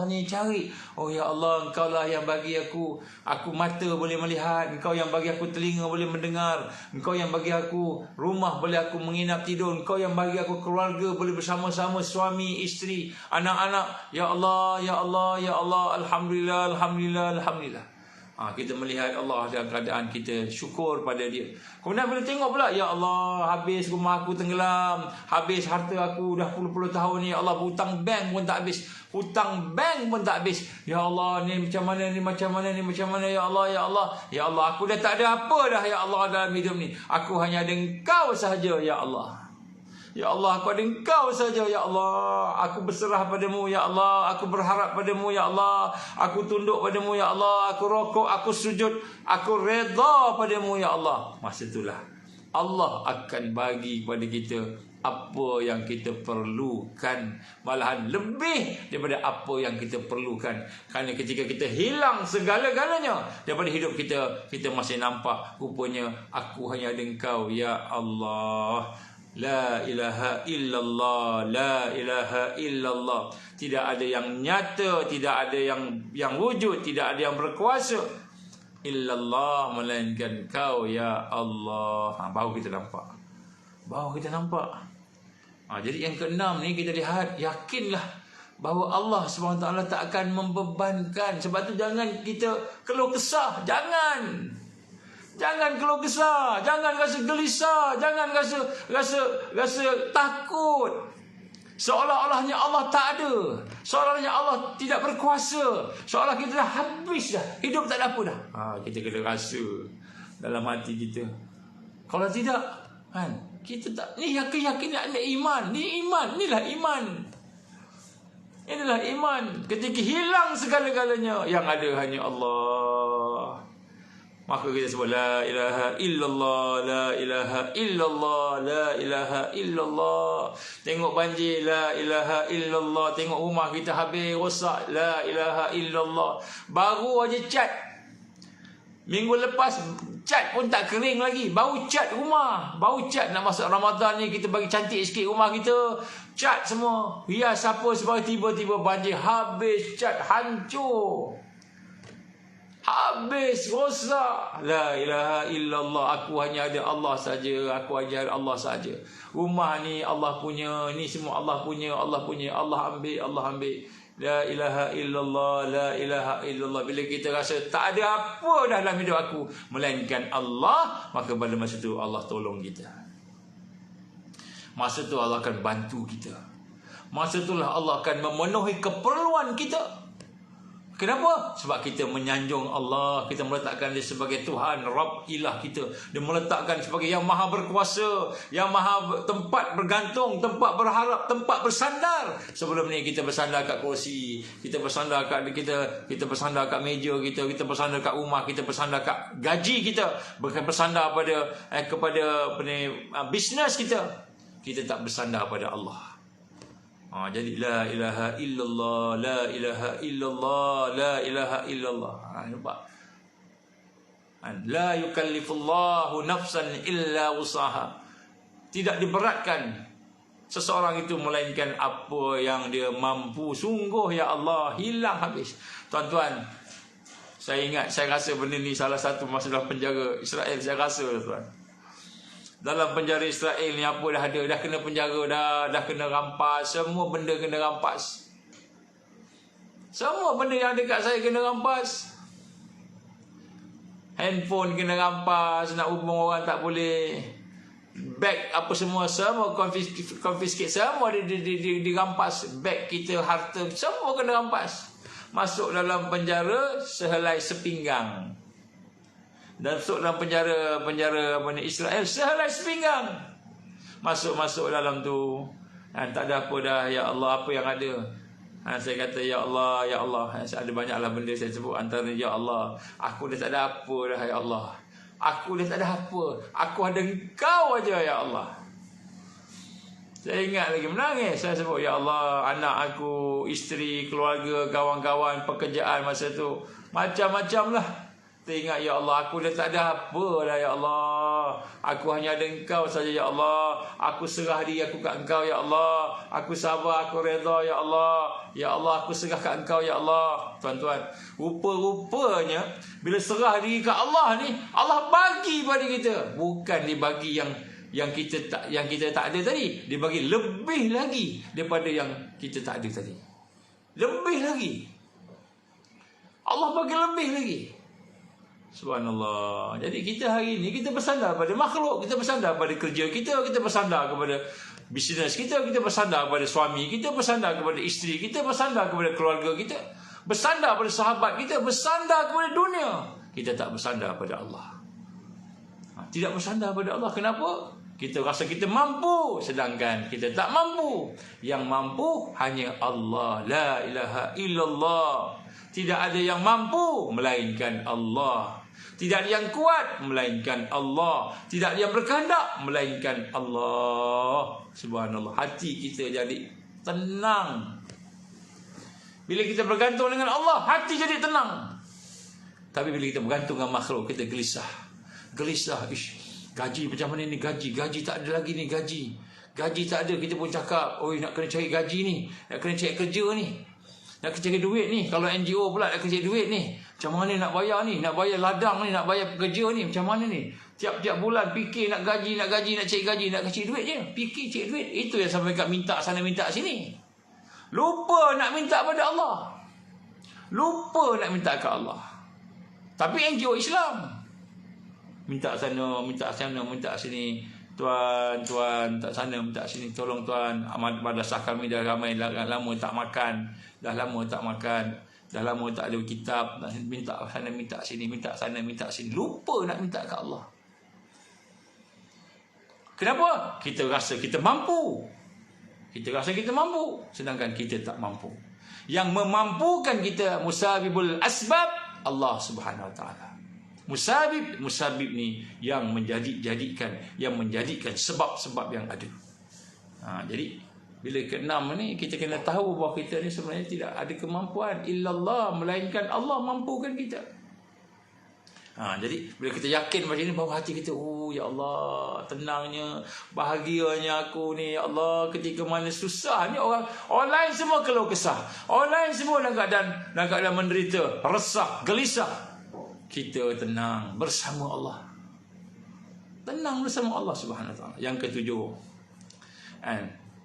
ni, cari. Oh ya Allah, Engkau lah yang bagi aku mata boleh melihat, Engkau yang bagi aku telinga boleh mendengar, Engkau yang bagi aku rumah boleh aku menginap tidur, Engkau yang bagi aku keluarga boleh bersama-sama suami, isteri, anak-anak. Ya Allah, ya Allah, ya Allah, alhamdulillah, alhamdulillah, alhamdulillah. Kita melihat Allah dalam keadaan kita syukur pada dia. Kemudian bila tengok pula, ya Allah, habis rumah aku tenggelam, habis harta aku dah puluh-puluh tahun ni, ya Allah, hutang bank pun tak habis, hutang bank pun tak habis. Ya Allah, ni macam mana, ni macam mana, ni macam mana, ya Allah, ya Allah, ya Allah, aku dah tak ada apa dah, ya Allah, dalam hidup ni. Aku hanya ada Engkau sahaja, ya Allah. Ya Allah, aku ada Engkau saja, ya Allah. Aku berserah padamu, ya Allah. Aku berharap padamu, ya Allah. Aku tunduk padamu, ya Allah. Aku rokok, aku sujud, aku redha padamu, ya Allah. Masa itulah Allah akan bagi kepada kita apa yang kita perlukan, malahan lebih daripada apa yang kita perlukan. Kerana ketika kita hilang segala-galanya daripada hidup kita, kita masih nampak rupanya aku hanya ada Engkau, ya Allah. La ilaha illallah, la ilaha illallah. Tidak ada yang nyata, tidak ada yang wujud, tidak ada yang berkuasa illallah, melainkan Kau, ya Allah. Baru kita nampak. Jadi yang keenam ni kita lihat, yakinlah bahawa Allah SWT tak akan membebankan. Sebab tu jangan kita keluh kesah. Jangan keluh kesah, jangan rasa gelisah, jangan rasa takut. Seolah-olahnya Allah tak ada, seolah-olahnya Allah tidak berkuasa, seolah kita dah habis dah, hidup tak ada apa dah. Kita kena rasa dalam hati kita. Kalau tidak, kita tak, ni keyakinan iman, inilah iman. Inilah iman. Ketika hilang segala-galanya, yang ada hanya Allah. Maka kita sebut la ilaha illallah, la ilaha illallah, la ilaha illallah. Tengok banjir, la ilaha illallah. Tengok rumah kita habis rosak, la ilaha illallah. Baru aja cat, minggu lepas cat pun tak kering lagi, baru cat rumah, baru cat. Nak masuk Ramadan ni kita bagi cantik sikit rumah kita, cat semua, hias apa sebab tiba-tiba banjir, habis cat, hancur, habis, rosak. La ilaha illallah. Aku hanya ada Allah saja. Aku hanya ada Allah saja. Rumah ni Allah punya, ni semua Allah punya, Allah punya. Allah ambil, Allah ambil. La ilaha illallah, la ilaha illallah. Bila kita rasa tak ada apa dah dalam hidup aku melainkan Allah, maka pada masa itu Allah tolong kita. Masa itu Allah akan bantu kita. Masa itulah Allah akan memenuhi keperluan kita. Kenapa? Sebab kita menyanjung Allah. Kita meletakkan dia sebagai Tuhan, Rabb, ilah kita. Dia meletakkan sebagai yang maha berkuasa, yang maha tempat bergantung, tempat berharap, tempat bersandar. Sebelum ni kita bersandar kat kursi, kita bersandar kat kita bersandar kat meja kita bersandar kat rumah, kita bersandar kat gaji kita, bukan bersandar kepada bisnes kita. Kita tak bersandar pada Allah. Jadi la ilaha illallah, la ilaha illallah, la ilaha illallah. Nampak? La yukallifullahu nafsan illa wusaha. Tidak diberatkan seseorang itu melainkan apa yang dia mampu. Sungguh ya Allah, hilang habis. Tuan-tuan, saya rasa benda ni salah satu masa dalam penjara Israel, saya rasa tuan. Dalam penjara Israel ni apa dah ada, dah kena penjara, dah kena rampas, semua benda kena rampas. Semua benda yang dekat saya kena rampas. Handphone kena rampas, nak hubung orang tak boleh. beg apa semua confiscate semua dirampas, beg kita, harta semua kena rampas. Masuk dalam penjara sehelai sepinggang. Dan masuk dalam penjara Israel sehelai sepinggang. Masuk dalam tu. Tak ada apa dah, ya Allah, apa yang ada. Saya kata, ya Allah, ya Allah. Ada banyaklah benda saya sebut, antara ya Allah, aku dah tak ada apa dah, ya Allah. Aku dah tak ada apa. Aku ada Engkau aja, ya Allah. Saya ingat lagi menangis. Saya sebut, ya Allah, anak aku, isteri, keluarga, kawan-kawan, pekerjaan masa tu macam-macam lah. Teringat, ya Allah, aku dah tak ada apa dah, ya Allah. Aku hanya ada Engkau saja, ya Allah. Aku serah diri aku kat Engkau, ya Allah. Aku sabar, aku redha, ya Allah. Ya Allah, aku serah kat Engkau, ya Allah. Tuan-tuan, rupa-rupanya bila serah diri kat Allah ni, Allah bagi pada kita. Bukan dibagi yang kita tak ada tadi. Dia bagi lebih lagi daripada yang kita tak ada tadi. Lebih lagi. Allah bagi lebih lagi. Subhanallah. Jadi kita hari ini kita bersandar pada makhluk, kita bersandar pada kerja kita bersandar kepada bisnes kita bersandar kepada suami kita, bersandar kepada isteri kita, bersandar kepada keluarga kita, bersandar pada sahabat kita, bersandar kepada dunia. Kita tak bersandar pada Allah. Tidak bersandar pada Allah. Kenapa? Kita rasa kita mampu, sedangkan kita tak mampu. Yang mampu hanya Allah. La ilaha illallah. Tidak ada yang mampu melainkan Allah. Tidak ada yang kuat melainkan Allah. Tidak ada yang berkehendak melainkan Allah. Subhanallah. Hati kita jadi tenang. Bila kita bergantung dengan Allah, hati jadi tenang. Tapi bila kita bergantung dengan makhluk, kita gelisah. Gelisah. Gaji macam mana ni? Gaji tak ada lagi ni. Gaji tak ada. Kita pun cakap, oi, nak kena cari gaji ni, nak kena cari kerja ni, nak kena cari duit ni. Kalau NGO pula nak kena cari duit ni, macam mana nak bayar ni? Nak bayar ladang ni, nak bayar pekerja ni, macam mana ni? Tiap-tiap bulan fikir nak gaji, nak cari gaji, nak cari duit je. Fikir cari duit. Itu yang sampai kat minta sana minta sini. Lupa nak minta pada Allah. Lupa nak minta kat Allah. Tapi NGO Islam minta sana, minta sini. Tuan, tak sana, minta sini. Tolong tuan, madrasah kami dah ramai, lama tak makan. Dah lama tak ada kitab. Minta sana, minta sini, minta sana, minta sini. Lupa nak minta ke Allah. Kenapa? Kita rasa kita mampu. Sedangkan kita tak mampu. Yang memampukan kita, musabibul asbab, Allah Subhanahu Wa Taala. Musabib ni yang menjadikan sebab-sebab yang ada. Jadi bila keenam ni, kita kena tahu bahawa kita ni sebenarnya tidak ada kemampuan illallah, melainkan Allah mampukan kita. Jadi bila kita yakin macam ni, bahawa hati kita, oh ya Allah, tenangnya, bahagianya aku ni, ya Allah. Ketika mana susah ni, orang lain semua keluh kesah, orang lain semua dalam keadaan menderita, resah, gelisah. Kita tenang bersama Allah. Tenang bersama Allah Subhanahu Wa Taala. Yang ketujuh,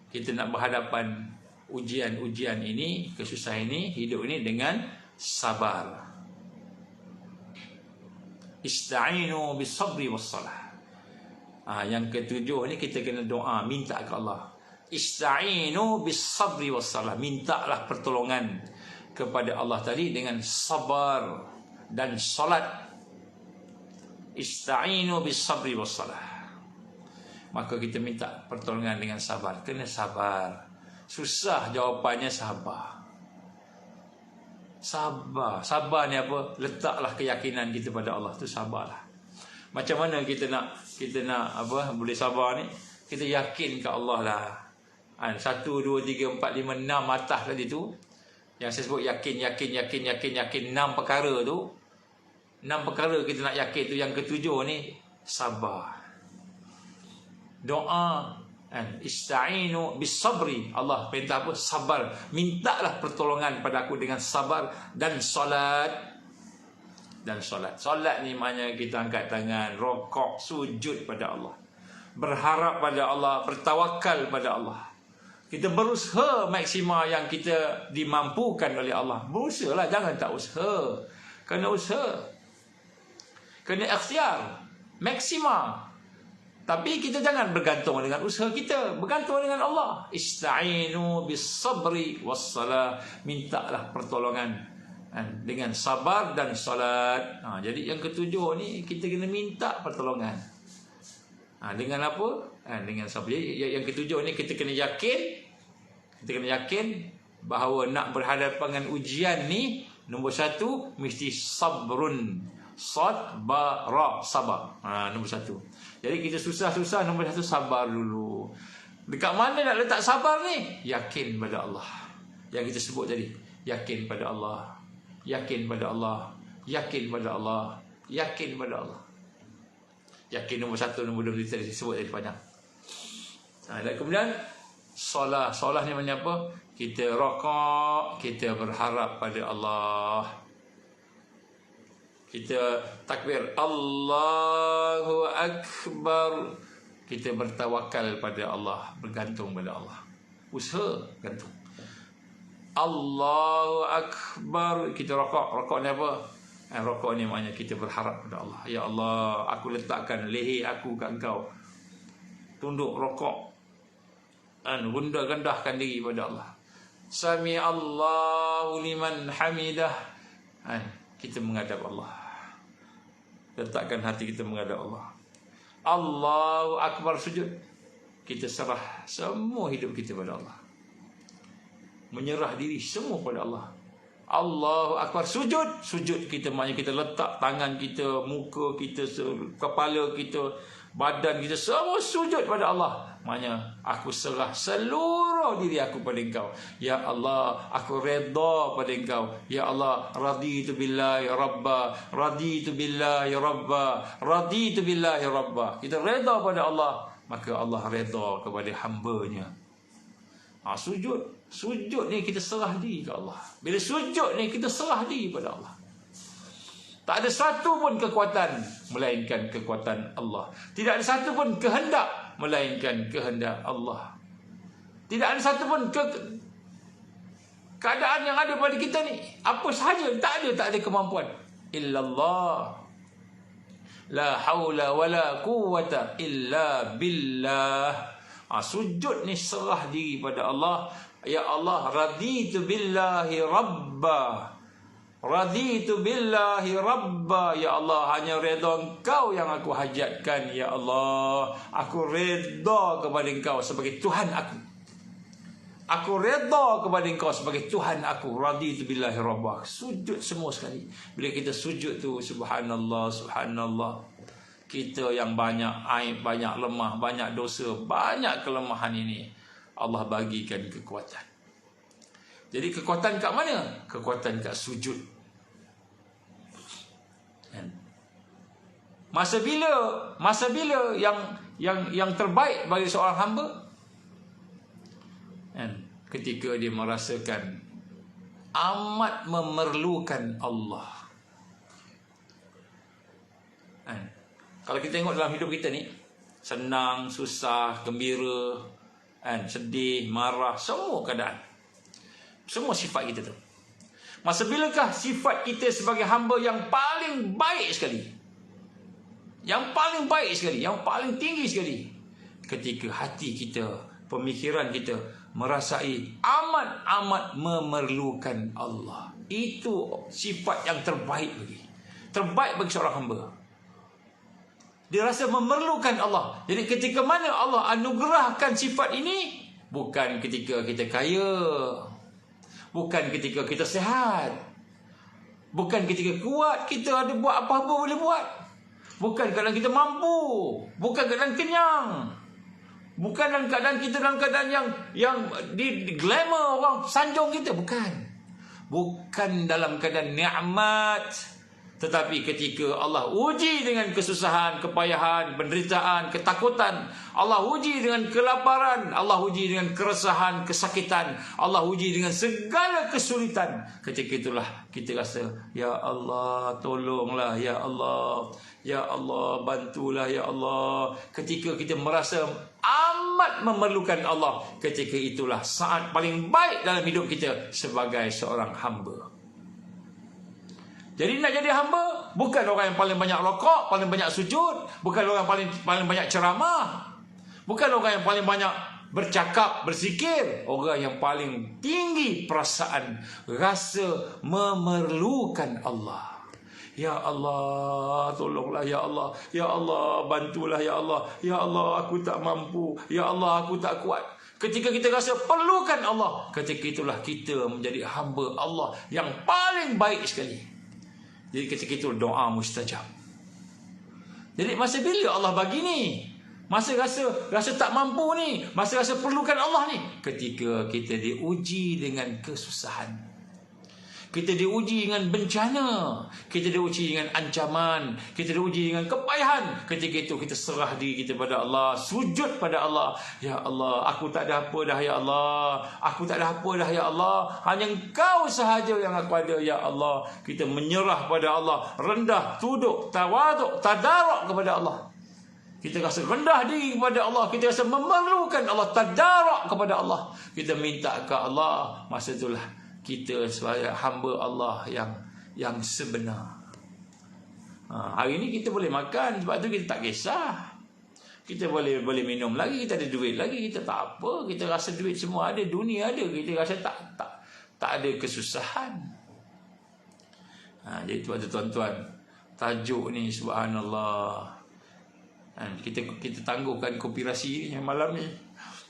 kita nak berhadapan ujian ini, kesusahan ini, hidup ini dengan sabar. Ista'inu bis-sabri was-salah. Yang ketujuh ni kita kena doa, minta ke Allah. Ista'inu bis-sabri was-salah. Mintalah pertolongan kepada Allah tadi dengan sabar dan salat. Ista'inu bis-sabri was-salah. Maka kita minta pertolongan dengan sabar. Kena sabar. Susah jawapannya sabar. Sabar ni apa? Letaklah keyakinan kita pada Allah tu, sabarlah. Macam mana kita nak apa boleh sabar ni? Kita yakin ke Allah lah. 1, 2, 3, 4, 5, 6 atas tadi tu. Yang saya sebut yakin 6 perkara tu. 6 perkara kita nak yakin tu. Yang ketujuh ni sabar. Doa, ista'inu bis-sabri. Allah perintah apa? Sabar. Mintalah pertolongan pada aku dengan sabar dan solat. Solat ni maknanya kita angkat tangan, rokok, sujud pada Allah, berharap pada Allah, bertawakal pada Allah. Kita berusaha maksima yang kita dimampukan oleh Allah. Berusahalah, jangan tak usaha. Kena usaha, kena ikhtiar maksima. Tapi kita jangan bergantung dengan usaha kita, bergantung dengan Allah. Ista'inu bis sabri was salah. Mintalah pertolongan dengan sabar dan salat. Jadi yang ketujuh ni kita kena minta pertolongan. Dengan apa? Dengan sabar. Jadi yang ketujuh ni kita kena yakin. Kita kena yakin bahawa nak berhadapan dengan ujian ni, nombor satu mesti sabrun. Sabara, sabar. Nombor satu. Jadi kita susah-susah, nombor satu sabar dulu. Dekat mana nak letak sabar ni? Yakin pada Allah. Yang kita sebut tadi, yakin pada Allah. Yakin pada Allah. Yakin pada Allah. Yakin pada Allah. Yakin nombor satu, nombor dua kita sebut tadi panjang. Dan kemudian solah. Solah ni maknanya apa? Kita rakaat, kita berharap pada Allah. Kita takbir Allahu Akbar. Kita bertawakal pada Allah, bergantung pada Allah. Usaha gantung. Allahu Akbar. Kita rakaat. Rakaat ni apa? Rakaat ni maknanya kita berharap pada Allah. Ya Allah, aku letakkan leher aku kat Engkau. Tunduk rakaat. Rendah-rendahkan diri pada Allah. Sami Allahu liman hamidah. Kita menghadap Allah. Letakkan hati kita menghadap Allah. Allahu Akbar, sujud. Kita serah semua hidup kita pada Allah. Menyerah diri semua pada Allah. Allahu Akbar, sujud. Sujud kita maknanya kita letak tangan kita, muka kita, kepala kita, badan kita semua sujud pada Allah. Maknanya aku serah seluruh diri aku pada Engkau. Ya Allah, aku redha pada Engkau. Ya Allah, raditu billahi rabba, raditu billahi rabba, raditu billahi rabba. Kita redha pada Allah, maka Allah redha kepada hamba-Nya. Sujud. Sujud ni kita serah diri ke Allah. Bila sujud ni kita serah diri pada Allah. Tak ada satu pun kekuatan melainkan kekuatan Allah. Tidak ada satu pun kehendak melainkan kehendak Allah. Tidak ada satu pun keadaan yang ada pada kita ni. Apa sahaja, tak ada kemampuan. Illallah. La haula wala quwwata illa billah. Sujud ni serah diri pada Allah. Ya Allah, raditu billahi rabba. Raditu billahi rabba. Ya Allah, hanya redha Engkau yang aku hajatkan. Ya Allah, aku redha kepada Engkau sebagai Tuhan aku. Aku redha kepada Engkau sebagai Tuhan aku. Raditu billahi rabba. Sujud semua sekali. Bila kita sujud tu, subhanallah, subhanallah. Kita yang banyak aib, banyak lemah, banyak dosa, banyak kelemahan ini, Allah bagikan kekuatan. Jadi kekuatan kat mana? Kekuatan kat sujud. Masa bila yang terbaik bagi seorang hamba? Ketika dia merasakan amat memerlukan Allah. Kalau kita tengok dalam hidup kita ni, senang, susah, gembira, sedih, marah, semua keadaan, semua sifat kita tu. Masa bilakah sifat kita sebagai hamba yang paling baik sekali? Yang paling baik sekali, yang paling tinggi sekali, ketika hati kita, pemikiran kita merasai amat memerlukan Allah. Itu sifat yang terbaik bagi seorang hamba. Dia rasa memerlukan Allah. Jadi ketika mana Allah anugerahkan sifat ini? Bukan ketika kita kaya, bukan ketika kita sihat, bukan ketika kuat, kita ada buat apa-apa boleh buat, bukan keadaan kita mampu, bukan keadaan kenyang, bukan dalam keadaan kita dalam keadaan yang di glamour orang sanjung kita, bukan dalam keadaan nikmat. Tetapi ketika Allah uji dengan kesusahan, kepayahan, penderitaan, ketakutan, Allah uji dengan kelaparan, Allah uji dengan keresahan, kesakitan, Allah uji dengan segala kesulitan, ketika itulah kita rasa, ya Allah, tolonglah, ya Allah, ya Allah, bantulah, ya Allah. Ketika kita merasa amat memerlukan Allah, ketika itulah saat paling baik dalam hidup kita sebagai seorang hamba. Jadi nak jadi hamba bukan orang yang paling banyak rokok, paling banyak sujud, bukan orang yang paling banyak ceramah, bukan orang yang paling banyak bercakap, berzikir. Orang yang paling tinggi perasaan, rasa memerlukan Allah. Ya Allah, tolonglah ya Allah. Ya Allah, bantulah ya Allah. Ya Allah, aku tak mampu. Ya Allah, aku tak kuat. Ketika kita rasa perlukan Allah, ketika itulah kita menjadi hamba Allah yang paling baik sekali. Jadi ketika itu doa mustajab. Jadi masa bila Allah bagi ni? Masa rasa tak mampu ni, masa rasa perlukan Allah ni, ketika kita diuji dengan kesusahan, kita diuji dengan bencana, kita diuji dengan ancaman, kita diuji dengan kepayahan. Ketika itu kita serah diri kita pada Allah, sujud pada Allah. Ya Allah, aku tak ada apa dah ya Allah. Aku tak ada apa dah ya Allah. Hanya Engkau sahaja yang aku ada ya Allah. Kita menyerah pada Allah, rendah, tunduk, tawaduk, tadaruk kepada Allah. Kita rasa rendah diri kepada Allah, kita rasa memerlukan Allah, tadaruk kepada Allah. Kita minta ke Allah, masa itulah kita sebagai hamba Allah yang sebenar. Hari ini kita boleh makan, sebab tu kita tak kisah. Kita boleh minum lagi, kita ada duit lagi, kita tak apa. Kita rasa duit semua ada, dunia ada, kita rasa tak ada kesusahan. Jadi tuan-tuan, tajuk ni subhanallah. Kita tangguhkan koopirasi ni malam ni.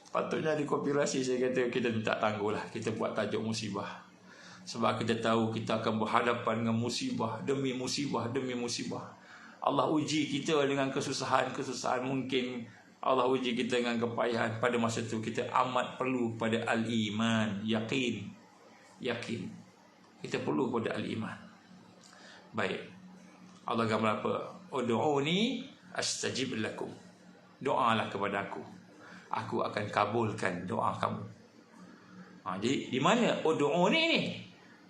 Patutnya di koopirasi saya kata kita minta tangguhlah, kita buat tajuk musibah. Sebab kita tahu kita akan berhadapan dengan musibah demi musibah demi musibah. Allah uji kita dengan kesusahan-kesusahan. Mungkin Allah uji kita dengan kepayahan. Pada masa itu kita amat perlu pada al-iman, yakin. Kita perlu pada al-iman. Baik, Allah gambar apa? Ud'uni astajib lakum. Doalah kepada aku akan kabulkan doa kamu. Jadi di mana ud'uni ni?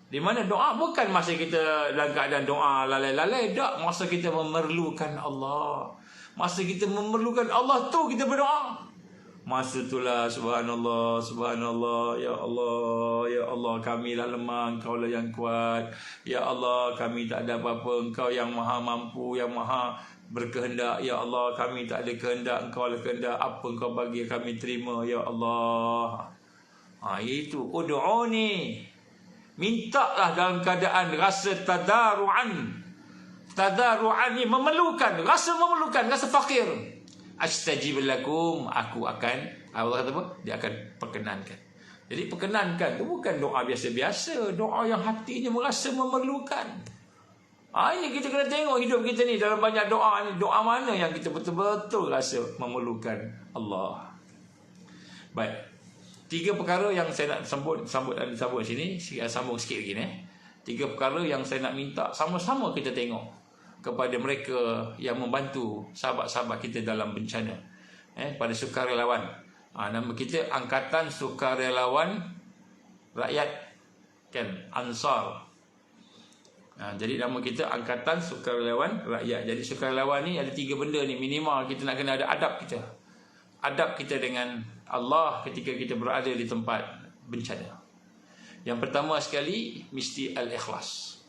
Di mana doa bukan masa kita dalam keadaan doa lalai-lalai. Tak, masa kita memerlukan Allah. Masa kita memerlukan Allah tu kita berdoa. Masa itulah subhanallah, subhanallah. Ya Allah, ya Allah, kamilah lemah, Engkau lah yang kuat. Ya Allah, kami tak ada apa-apa, Engkau yang maha mampu, yang maha berkehendak. Ya Allah, kami tak ada kehendak, Engkau lah kehendak. Apa Engkau bagi kami terima, ya Allah. Itu ud'uni. Mintalah dalam keadaan rasa tadaru'an. Tadaru'an ni memerlukan, rasa fakir. Astajib lakum, aku akan, Allah kata apa? Dia akan perkenankan. Jadi perkenankan tu bukan doa biasa-biasa, doa yang hatinya merasa memerlukan. Ini kita kena tengok hidup kita ni dalam banyak doa ni, doa mana yang kita betul-betul rasa memerlukan Allah. Baik. 3 perkara yang saya nak sambut sini, sambung sikit lagi ni. 3 perkara yang saya nak minta sama-sama kita tengok kepada mereka yang membantu sahabat-sahabat kita dalam bencana. Pada sukarelawan. Nama kita Angkatan Sukarelawan Rakyat, kan? Ansar. Jadi nama kita Angkatan Sukarelawan Rakyat. Jadi sukarelawan ni ada 3 benda ni minimal kita nak kena ada adab kita. Adab kita dengan Allah ketika kita berada di tempat bencana. Yang pertama sekali mesti al-ikhlas.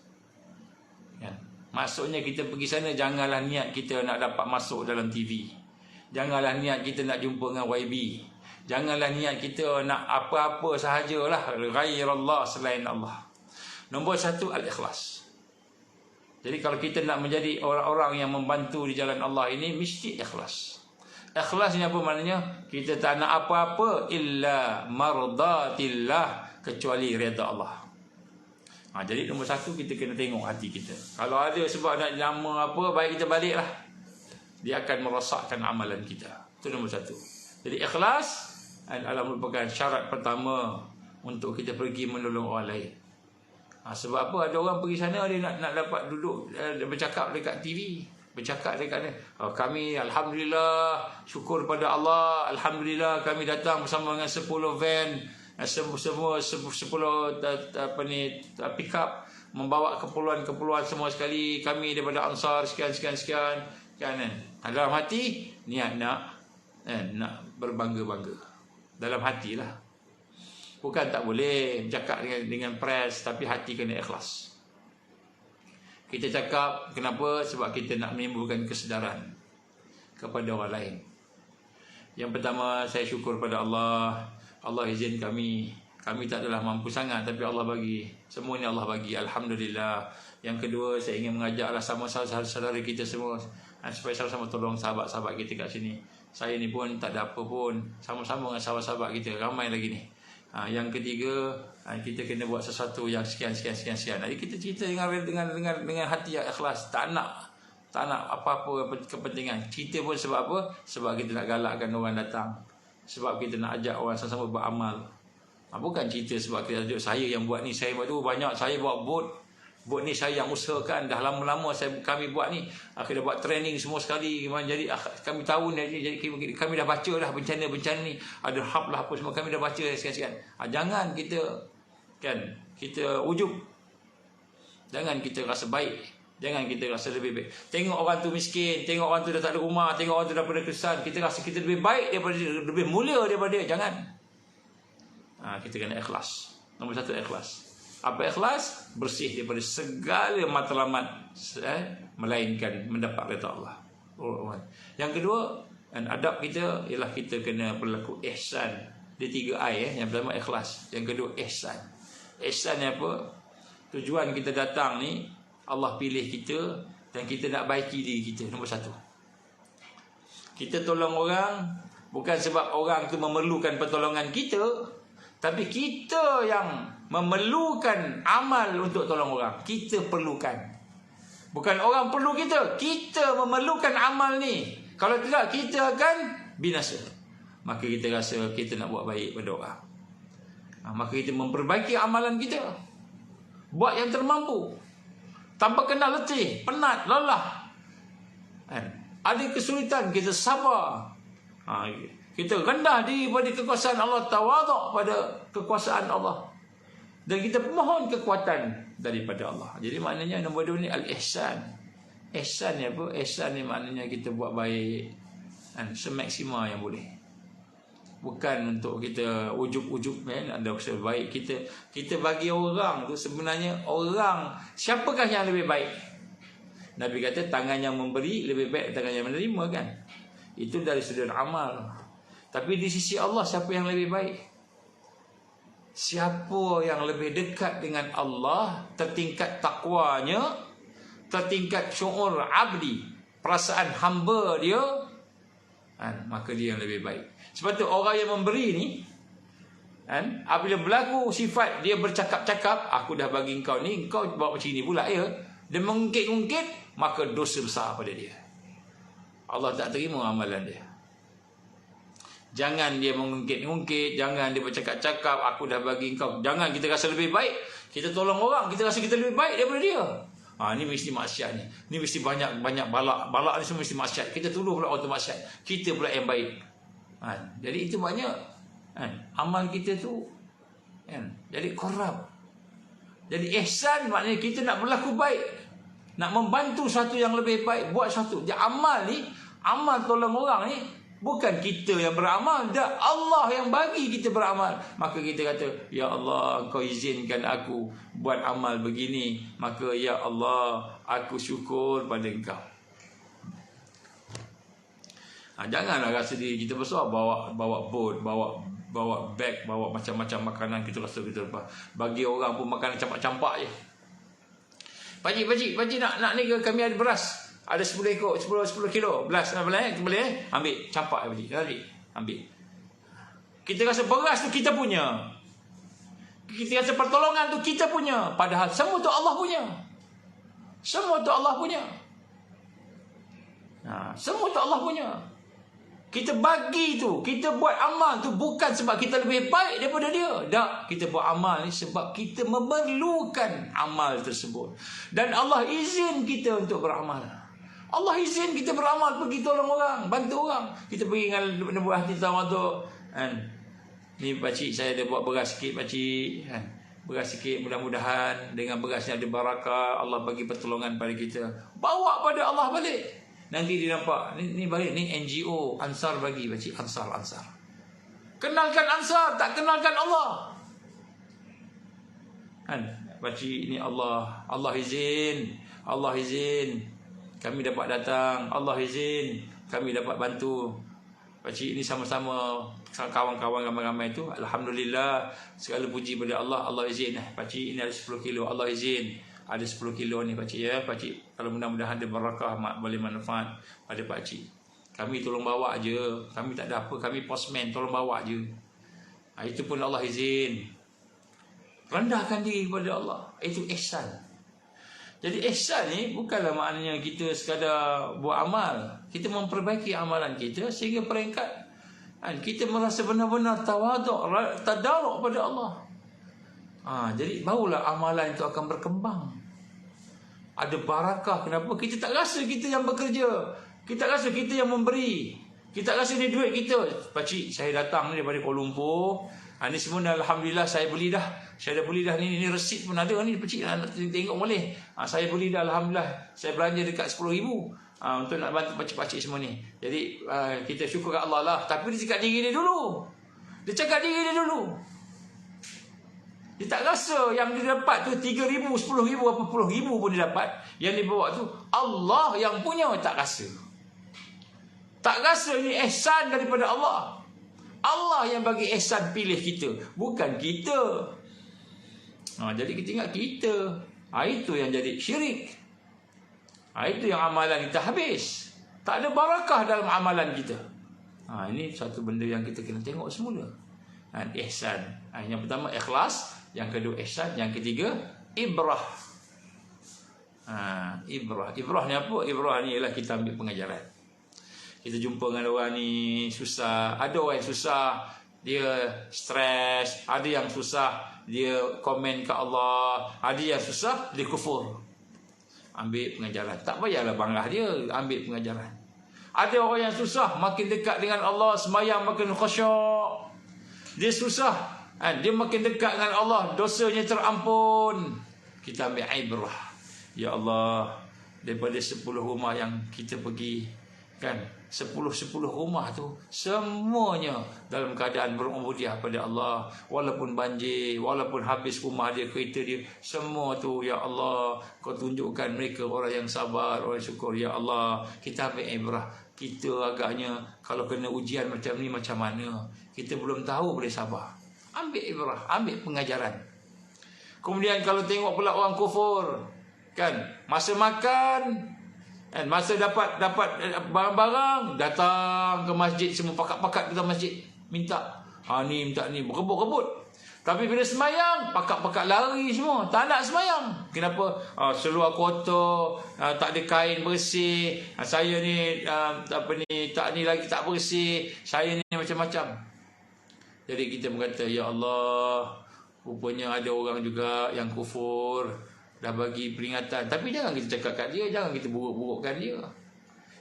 Maksudnya kita pergi sana janganlah niat kita nak dapat masuk dalam TV. Janganlah niat kita nak jumpa dengan YB. Janganlah niat kita nak apa-apa sahajalah ghairallah, selain Allah. Nombor 1 al-ikhlas. Jadi kalau kita nak menjadi orang-orang yang membantu di jalan Allah ini, mesti ikhlas. Ikhlas ni apa maknanya? Kita tak nak apa-apa illa mardatillah, kecuali redha Allah. Jadi nombor 1 kita kena tengok hati kita. Kalau ada sebab nak nama apa, baik kita baliklah. Dia akan merosakkan amalan kita. Itu nombor 1. Jadi ikhlas adalah merupakan syarat pertama untuk kita pergi menolong orang lain. Sebab apa? Ada orang pergi sana dia nak dapat duduk bercakap dekat TV. Bercakap dekat ni, kami alhamdulillah, syukur pada Allah, alhamdulillah kami datang bersama dengan 10 van, semua 10 pick up membawa keperluan-keperluan semua sekali. Kami daripada Ansar sekian kan. Dalam hati niat nak berbangga-bangga. Dalam hatilah. Bukan tak boleh bercakap dengan press, tapi hati kena ikhlas. Kita cakap kenapa? Sebab kita nak menimbulkan kesedaran kepada orang lain. Yang pertama, saya syukur pada Allah. Allah izin kami tak adalah mampu sangat, tapi Allah bagi. Semua ni Allah bagi, alhamdulillah. Yang kedua, saya ingin mengajaklah sama saudara kita semua, supaya sama-sama tolong sahabat-sahabat kita kat sini. Saya ni pun tak ada apa pun, sama-sama dengan sahabat-sahabat kita, ramai lagi ni. Yang ketiga, kita kena buat sesuatu yang sekian. Jadi kita cerita dengan hati yang ikhlas, tak nak apa-apa kepentingan. Cerita pun sebab apa? Sebab kita nak galakkan orang datang, sebab kita nak ajak orang sama-sama beramal. Bukan cerita sebab kita tunjuk saya yang buat ni, saya buat tu banyak, saya buat bot ni saya yang usahakan, dah lama-lama kami buat ni, akhirnya buat training semua sekali. Jadi kami tahu ni, jadi kami dah baca dah bencana ni, ada hub lah apa semua, kami dah baca sekian. Jangan kita ujub, jangan kita rasa baik, jangan kita rasa lebih baik. Tengok orang tu miskin, tengok orang tu dah tak ada rumah, tengok orang tu dah pada kesan, kita rasa kita lebih baik daripada dia, lebih mulia daripada dia. Jangan. Kita kena ikhlas. Nombor satu, ikhlas. Apa ikhlas? Bersih daripada segala matlamat, melainkan mendapat redha Allah. Yang kedua, adab kita ialah kita kena berlaku ihsan. Dia 3 I. Yang pertama ikhlas, yang kedua ihsan. Ihsan ni apa? Tujuan kita datang ni, Allah pilih kita dan kita nak baiki diri kita. Nombor satu, kita tolong orang bukan sebab orang tu memerlukan pertolongan kita, tapi kita yang memerlukan amal untuk tolong orang. Kita perlukan, bukan orang perlu kita. Kita memerlukan amal ni. Kalau tidak, kita akan binasa. Maka kita rasa kita nak buat baik pada orang, maka kita memperbaiki amalan kita, buat yang termampu, tanpa kenal letih, penat, lelah. Ada kesulitan, kita sabar. Kita rendah diri pada kekuasaan Allah, tawaduk pada kekuasaan Allah, dan kita mohon kekuatan daripada Allah. Jadi maknanya nombor 2 ni al-ihsan. Ihsan ni apa? Ihsan ni maknanya kita buat baik semaksimal yang boleh. Bukan untuk kita ujub-ujub ada usaha baik. Kita bagi orang tu sebenarnya, orang siapakah yang lebih baik? Nabi kata tangan yang memberi lebih baik tangan yang menerima, kan? Itu dari sudut amal. Tapi di sisi Allah, siapa yang lebih baik? Siapa yang lebih dekat dengan Allah, tertingkat takwanya, tertingkat syuur abdi, perasaan hamba dia, maka dia yang lebih baik. Sebab tu orang yang memberi ni, apabila berlaku sifat dia bercakap-cakap, aku dah bagi engkau ni, engkau bawa macam ni pula, ya, dia mengungkit-ungkit, maka dosa besar pada dia. Allah tak terima amalan dia. Jangan dia mengungkit-ungkit, jangan dia bercakap-cakap, aku dah bagi engkau. Jangan kita rasa lebih baik. Kita tolong orang, kita rasa kita lebih baik daripada dia. Ni mesti maksiat ni. Ni mesti banyak balak. Balak ni semua mesti maksiat. Kita tuduh pula orang tu maksiat. Kita pula yang baik. Jadi itu banyak. Amal kita tu jadi korup. Jadi ihsan maknanya kita nak berlaku baik, nak membantu satu yang lebih baik, buat satu. Jadi amal ni, amal tolong orang ni, bukan kita yang beramal, dah Allah yang bagi kita beramal. Maka kita kata, ya Allah, Engkau izinkan aku buat amal begini, maka ya Allah, aku syukur pada Engkau. Janganlah rasa diri kita besar, bawa boat, bawa beg, bawa macam-macam makanan, kita rasa kita lepas. Bagi orang pun makanan campak-campak je. Pakcik nak ni ke, kami ada beras, ada 10 kilo beras, boleh ambil, campak pakcik, ambil. Kita rasa beras tu kita punya, kita rasa pertolongan tu kita punya, padahal semua tu Allah punya. Semua tu Allah punya. Semua tu Allah punya. Kita bagi tu, kita buat amal tu bukan sebab kita lebih baik daripada dia. Tak, kita buat amal ni sebab kita memerlukan amal tersebut. Dan Allah izin kita untuk beramal. Allah izin kita beramal, pergi tolong orang, bantu orang. Kita pergi dengan buat hati tawaduk. Ni pakcik, saya ada buat beras sikit pakcik. Beras sikit, mudah-mudahan dengan berasnya ada barakah, Allah bagi pertolongan pada kita. Bawa pada Allah balik. Nanti dia nampak, ni balik, ni NGO Ansar bagi pakcik, Ansar. Kenalkan Ansar, tak kenalkan Allah. Pakcik, ni Allah izin Allah izin kami dapat datang, Allah izin kami dapat bantu pakcik ni sama-sama kawan-kawan ramai-ramai tu. Alhamdulillah, segala puji pada Allah. Allah izin pakcik ni ada 10 kilo, Allah izin ada 10 kilo ni pakcik ya. Pakcik kalau mudah-mudahan ada barakah, boleh manfaat pada pakcik. Kami tolong bawa je, kami tak ada apa, kami postman tolong bawa je. Itu pun Allah izin. Rendahkan diri kepada Allah, itu ihsan. Jadi ihsan ni bukanlah maknanya kita sekadar buat amal, kita memperbaiki amalan kita sehingga peringkat kita merasa benar-benar tawaduk, tadaruk pada Allah. Jadi barulah amalan itu akan berkembang. Ada barakah. Kenapa? Kita tak rasa kita yang bekerja, kita rasa kita yang memberi, kita rasa ni duit kita. Pakcik, saya datang ni daripada Kuala Lumpur. Ni semua alhamdulillah saya beli dah. Saya dah beli dah ni resit pun ada ni pakcik, nak tengok boleh. Saya beli dah alhamdulillah. Saya belanja dekat 10,000 untuk nak bantu pakcik-pakcik semua ni. Jadi kita syukur kat Allah lah. Tapi dia cakap diri dia dulu. Dia cakap diri dia dulu. Dia tak rasa yang dia dapat tu 3,000, 10,000, apa puluh ribu pun dia dapat. Yang dia bawa tu Allah yang punya, tak rasa. Tak rasa ni ihsan daripada Allah. Allah yang bagi ihsan pilih kita, bukan kita. Jadi kita ingat kita. Itu yang jadi syirik. Itu yang amalan kita habis. Tak ada barakah dalam amalan kita. Ini satu benda yang kita kena tengok semula. Ihsan. Yang pertama ikhlas, yang kedua ihsan, yang ketiga ibrah. Ibrah. Ibrah ni apa? Ibrah ni ialah kita ambil pengajaran. Kita jumpa dengan orang ni susah. Ada orang yang susah, dia stres. Ada yang susah, dia komen ke Allah. Ada yang susah, dia kufur. Ambil pengajaran. Tak payahlah banglah dia, ambil pengajaran. Ada orang yang susah, makin dekat dengan Allah, sembahyang makin khusyuk. Dia susah, dia makin dekat dengan Allah, dosanya terampun. Kita ambil ibrah. Ya Allah, daripada 10 rumah yang kita pergi, kan, 10 rumah tu semuanya dalam keadaan berubudiah pada Allah. Walaupun banjir, walaupun habis rumah dia, kereta dia, semua tu ya Allah, kau tunjukkan mereka orang yang sabar, orang yang syukur. Ya Allah, kita ambil ibrah. Kita agaknya kalau kena ujian macam ni macam mana, kita belum tahu boleh sabar. Ambil ibrah, ambil pengajaran. Kemudian kalau tengok pula orang kufur, kan, masa makan, masa dapat barang-barang, datang ke masjid, semua pakat-pakat ke masjid, minta ni, minta ni, berebut-rebut. Tapi bila sembahyang, pakat-pakat lari semua, tak nak sembahyang. Kenapa? Seluar kotor, tak ada kain bersih, saya ni tak ni lagi tak bersih, saya ni macam-macam. Jadi kita berkata, ya Allah, rupanya ada orang juga yang kufur, dah bagi peringatan. Tapi jangan kita cakap kat dia, jangan kita buruk-burukkan dia.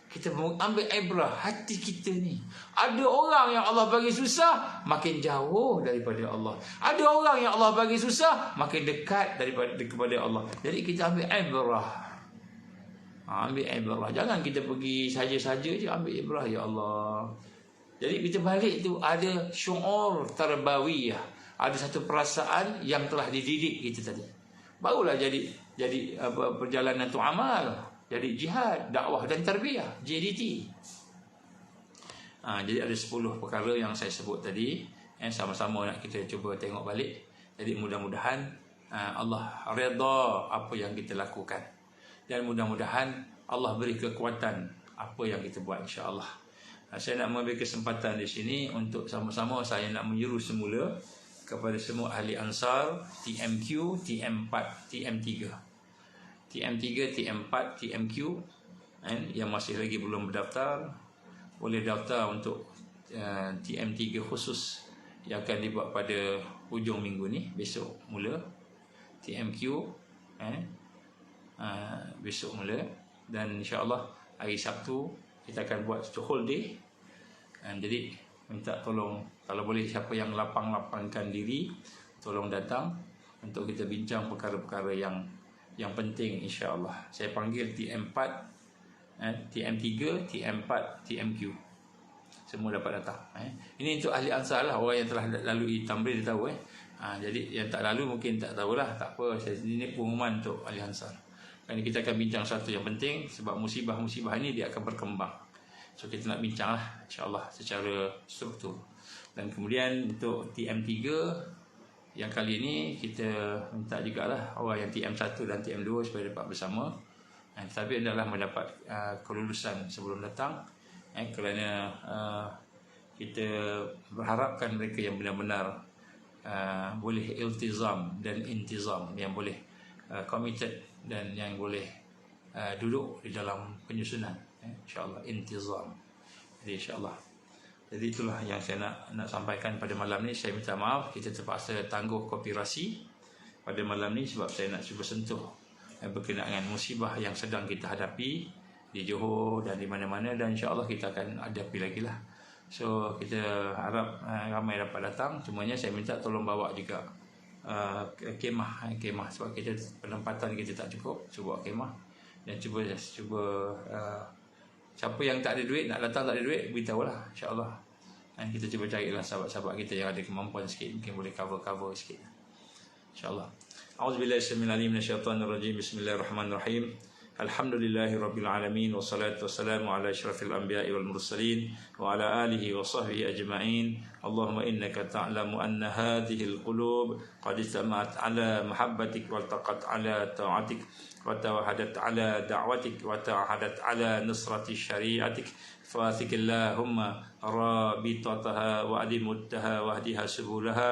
Kita ambil ibrah hati kita ni. Ada orang yang Allah bagi susah, makin jauh daripada Allah. Ada orang yang Allah bagi susah, makin dekat kepada Allah. Jadi kita ambil ibrah. Ambil ibrah. Jangan kita pergi saja-saja je, ambil ibrah. Ya Allah. Jadi kita balik tu ada syu'ur tarbawiyah. Ada satu perasaan yang telah dididik kita tadi. Barulah jadi perjalanan tu amal, jadi jihad, dakwah dan tarbiyah, JDT. Jadi ada 10 perkara yang saya sebut tadi, sama-sama nak kita cuba tengok balik. Jadi mudah-mudahan Allah redha apa yang kita lakukan, dan mudah-mudahan Allah beri kekuatan apa yang kita buat, insya-Allah. Saya nak mengambil kesempatan di sini untuk sama-sama saya nak menyeru semula kepada semua ahli Ansar, TMQ, TM4, TM3. TM3, TM4, TMQ yang masih lagi belum berdaftar, boleh daftar untuk TM3 khusus yang akan dibuat pada hujung minggu ni, besok mula. TMQ besok mula, dan insya-Allah hari Sabtu kita akan buat whole day. Jadi minta tolong, kalau boleh siapa yang lapang-lapangkan diri, tolong datang untuk kita bincang perkara-perkara yang penting, insya-Allah. Saya panggil TM4, TM3, TM4, TMQ. Semua dapat datang. Ini untuk ahli Ansar lah, orang yang telah lalui tamrin dia tahu. Jadi yang tak lalu mungkin tak tahulah, tak apa. Ini pengumuman untuk ahli Ansar. Dan kita akan bincang satu yang penting, sebab musibah-musibah ini dia akan berkembang. So kita nak bincang lah insya-Allah secara struktur. Dan kemudian untuk TM3 yang kali ini kita minta jugalah orang yang TM1 dan TM2 supaya dapat bersama. Tetapi adalah mendapat kelulusan sebelum datang, kerana kita berharapkan mereka yang benar-benar boleh iltizam dan intizam, yang boleh committed dan yang boleh duduk di dalam penyusunan, insya-Allah intizam. Jadi insya-Allah. Jadi itulah yang saya nak sampaikan pada malam ni. Saya minta maaf kita terpaksa tangguh koopirasi pada malam ni sebab saya nak cuba sentuh berkenaan dengan musibah yang sedang kita hadapi di Johor dan di mana-mana, dan insya-Allah kita akan hadapi lagi lah. So kita harap ramai dapat datang. Cumanya saya minta tolong bawa juga kemah sebab kita penempatan kita tak cukup. Cuba kemah dan cuba siapa yang tak ada duit nak datang, tak ada duit, beritahulah insya-Allah. Dan kita cuba carilah sahabat-sahabat kita yang ada kemampuan sikit, mungkin boleh cover sikit insya-Allah. A'udzubillahi minasyaitonir rajim. Bismillahirrahmanirrahim. Alhamdulillahirabbil alamin wassalatu wassalamu ala asyrafil anbiya'i wal mursalin wa ala alihi wa sahbihi ajma'in. Allahumma innaka ta'lamu anna hadhihi alqulub qad istama'at ala mahabbatik wa taqat ala ta'atik wa tawahadat ala da'watik wa tawahadat ala nusrati syari'atik فاثق اللهم رابطتها وأدمتها واهدها سبلها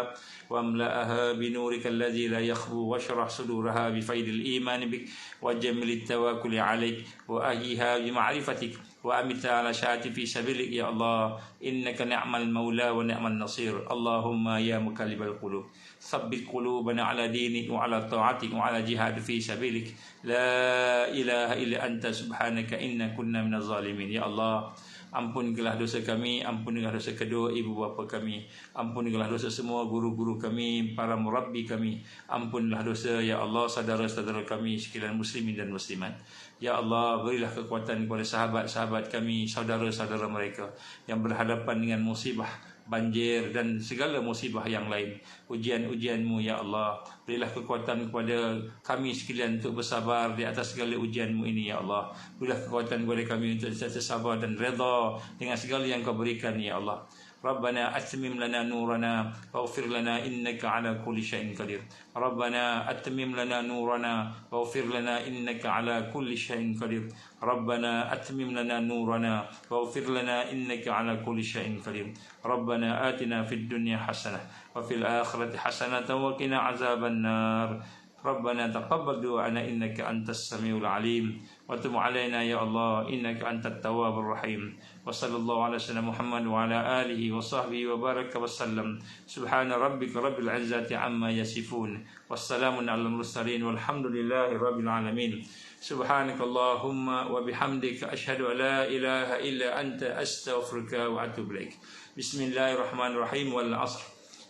واملأها بنورك الذي لا يخبو واشرح صدورها بفيض الإيمان بك وجمل التواكل عليك وأهيها بمعرفتك وأمتها على شاة في سبيلك يا الله إنك نعم المولى ونعم النصير. اللهم يا مقلب القلوب ثبت قلوبنا على دينك وعلى طاعتك وعلى جهاد في سبيلك. لا إله إلا أنت سبحانك إنا كنا من الظالمين. Ya Allah, ampunilah dosa kami, ampunilah dosa kedua ibu bapa kami, ampunilah dosa semua guru-guru kami, para murabbi kami, ampunilah dosa ya Allah saudara-saudara kami sekalian muslimin dan muslimat. Ya Allah, berilah kekuatan kepada sahabat-sahabat kami, saudara-saudara mereka yang berhadapan dengan musibah banjir dan segala musibah yang lain, ujian-ujian-Mu ya Allah. Berilah kekuatan kepada kami sekalian untuk bersabar di atas segala ujian-Mu ini ya Allah. Berilah kekuatan kepada kami untuk sabar dan redha dengan segala yang Kau berikan ya Allah. Rabbana atmim lana nurana waghfir lana innaka ala kulli syai'in qadir. Rabbana atmim lana nurana waghfir lana innaka ala kulli syai'in qadir. Rabbana atmim lana nurana waghfir lana innaka ala kulli syai'in qadir. Rabbana atina fid dunya hasanah wa fil akhirati hasanah wa qina azaban nar. Rabbana taqabbal du'ana innaka antas samiul alim wa tub alaina ya Allah innaka antat tawwabur rahim. Wa sallallahu ala sayyidina Muhammad wa ala alihi wa sahbihi wa baraka wa sallam. Subhana rabbika rabbil izzati amma yasifun. Wassalamun alal mursalin walhamdulillahi rabbil alamin. Subhanakallahumma wa bihamdika asyhadu an la ilaha illa anta astaghfiruka wa atubu ilaik. Bismillahirrahmanirrahim. Wal 'ashr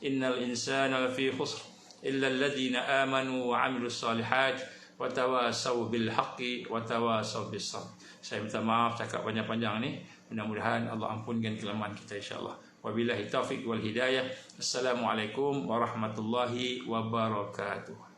innal insana lafi khusr illa alladhina amanu wa 'amilus solihat wa tawasaw bil haqqi wa tawasaw bis sabr. Saya minta maaf cakap panjang-panjang ni. Mudah-mudahan Allah ampunkan kelemahan kita insya-Allah. Wabillahi taufiq wal hidayah. Assalamualaikum warahmatullahi wabarakatuh.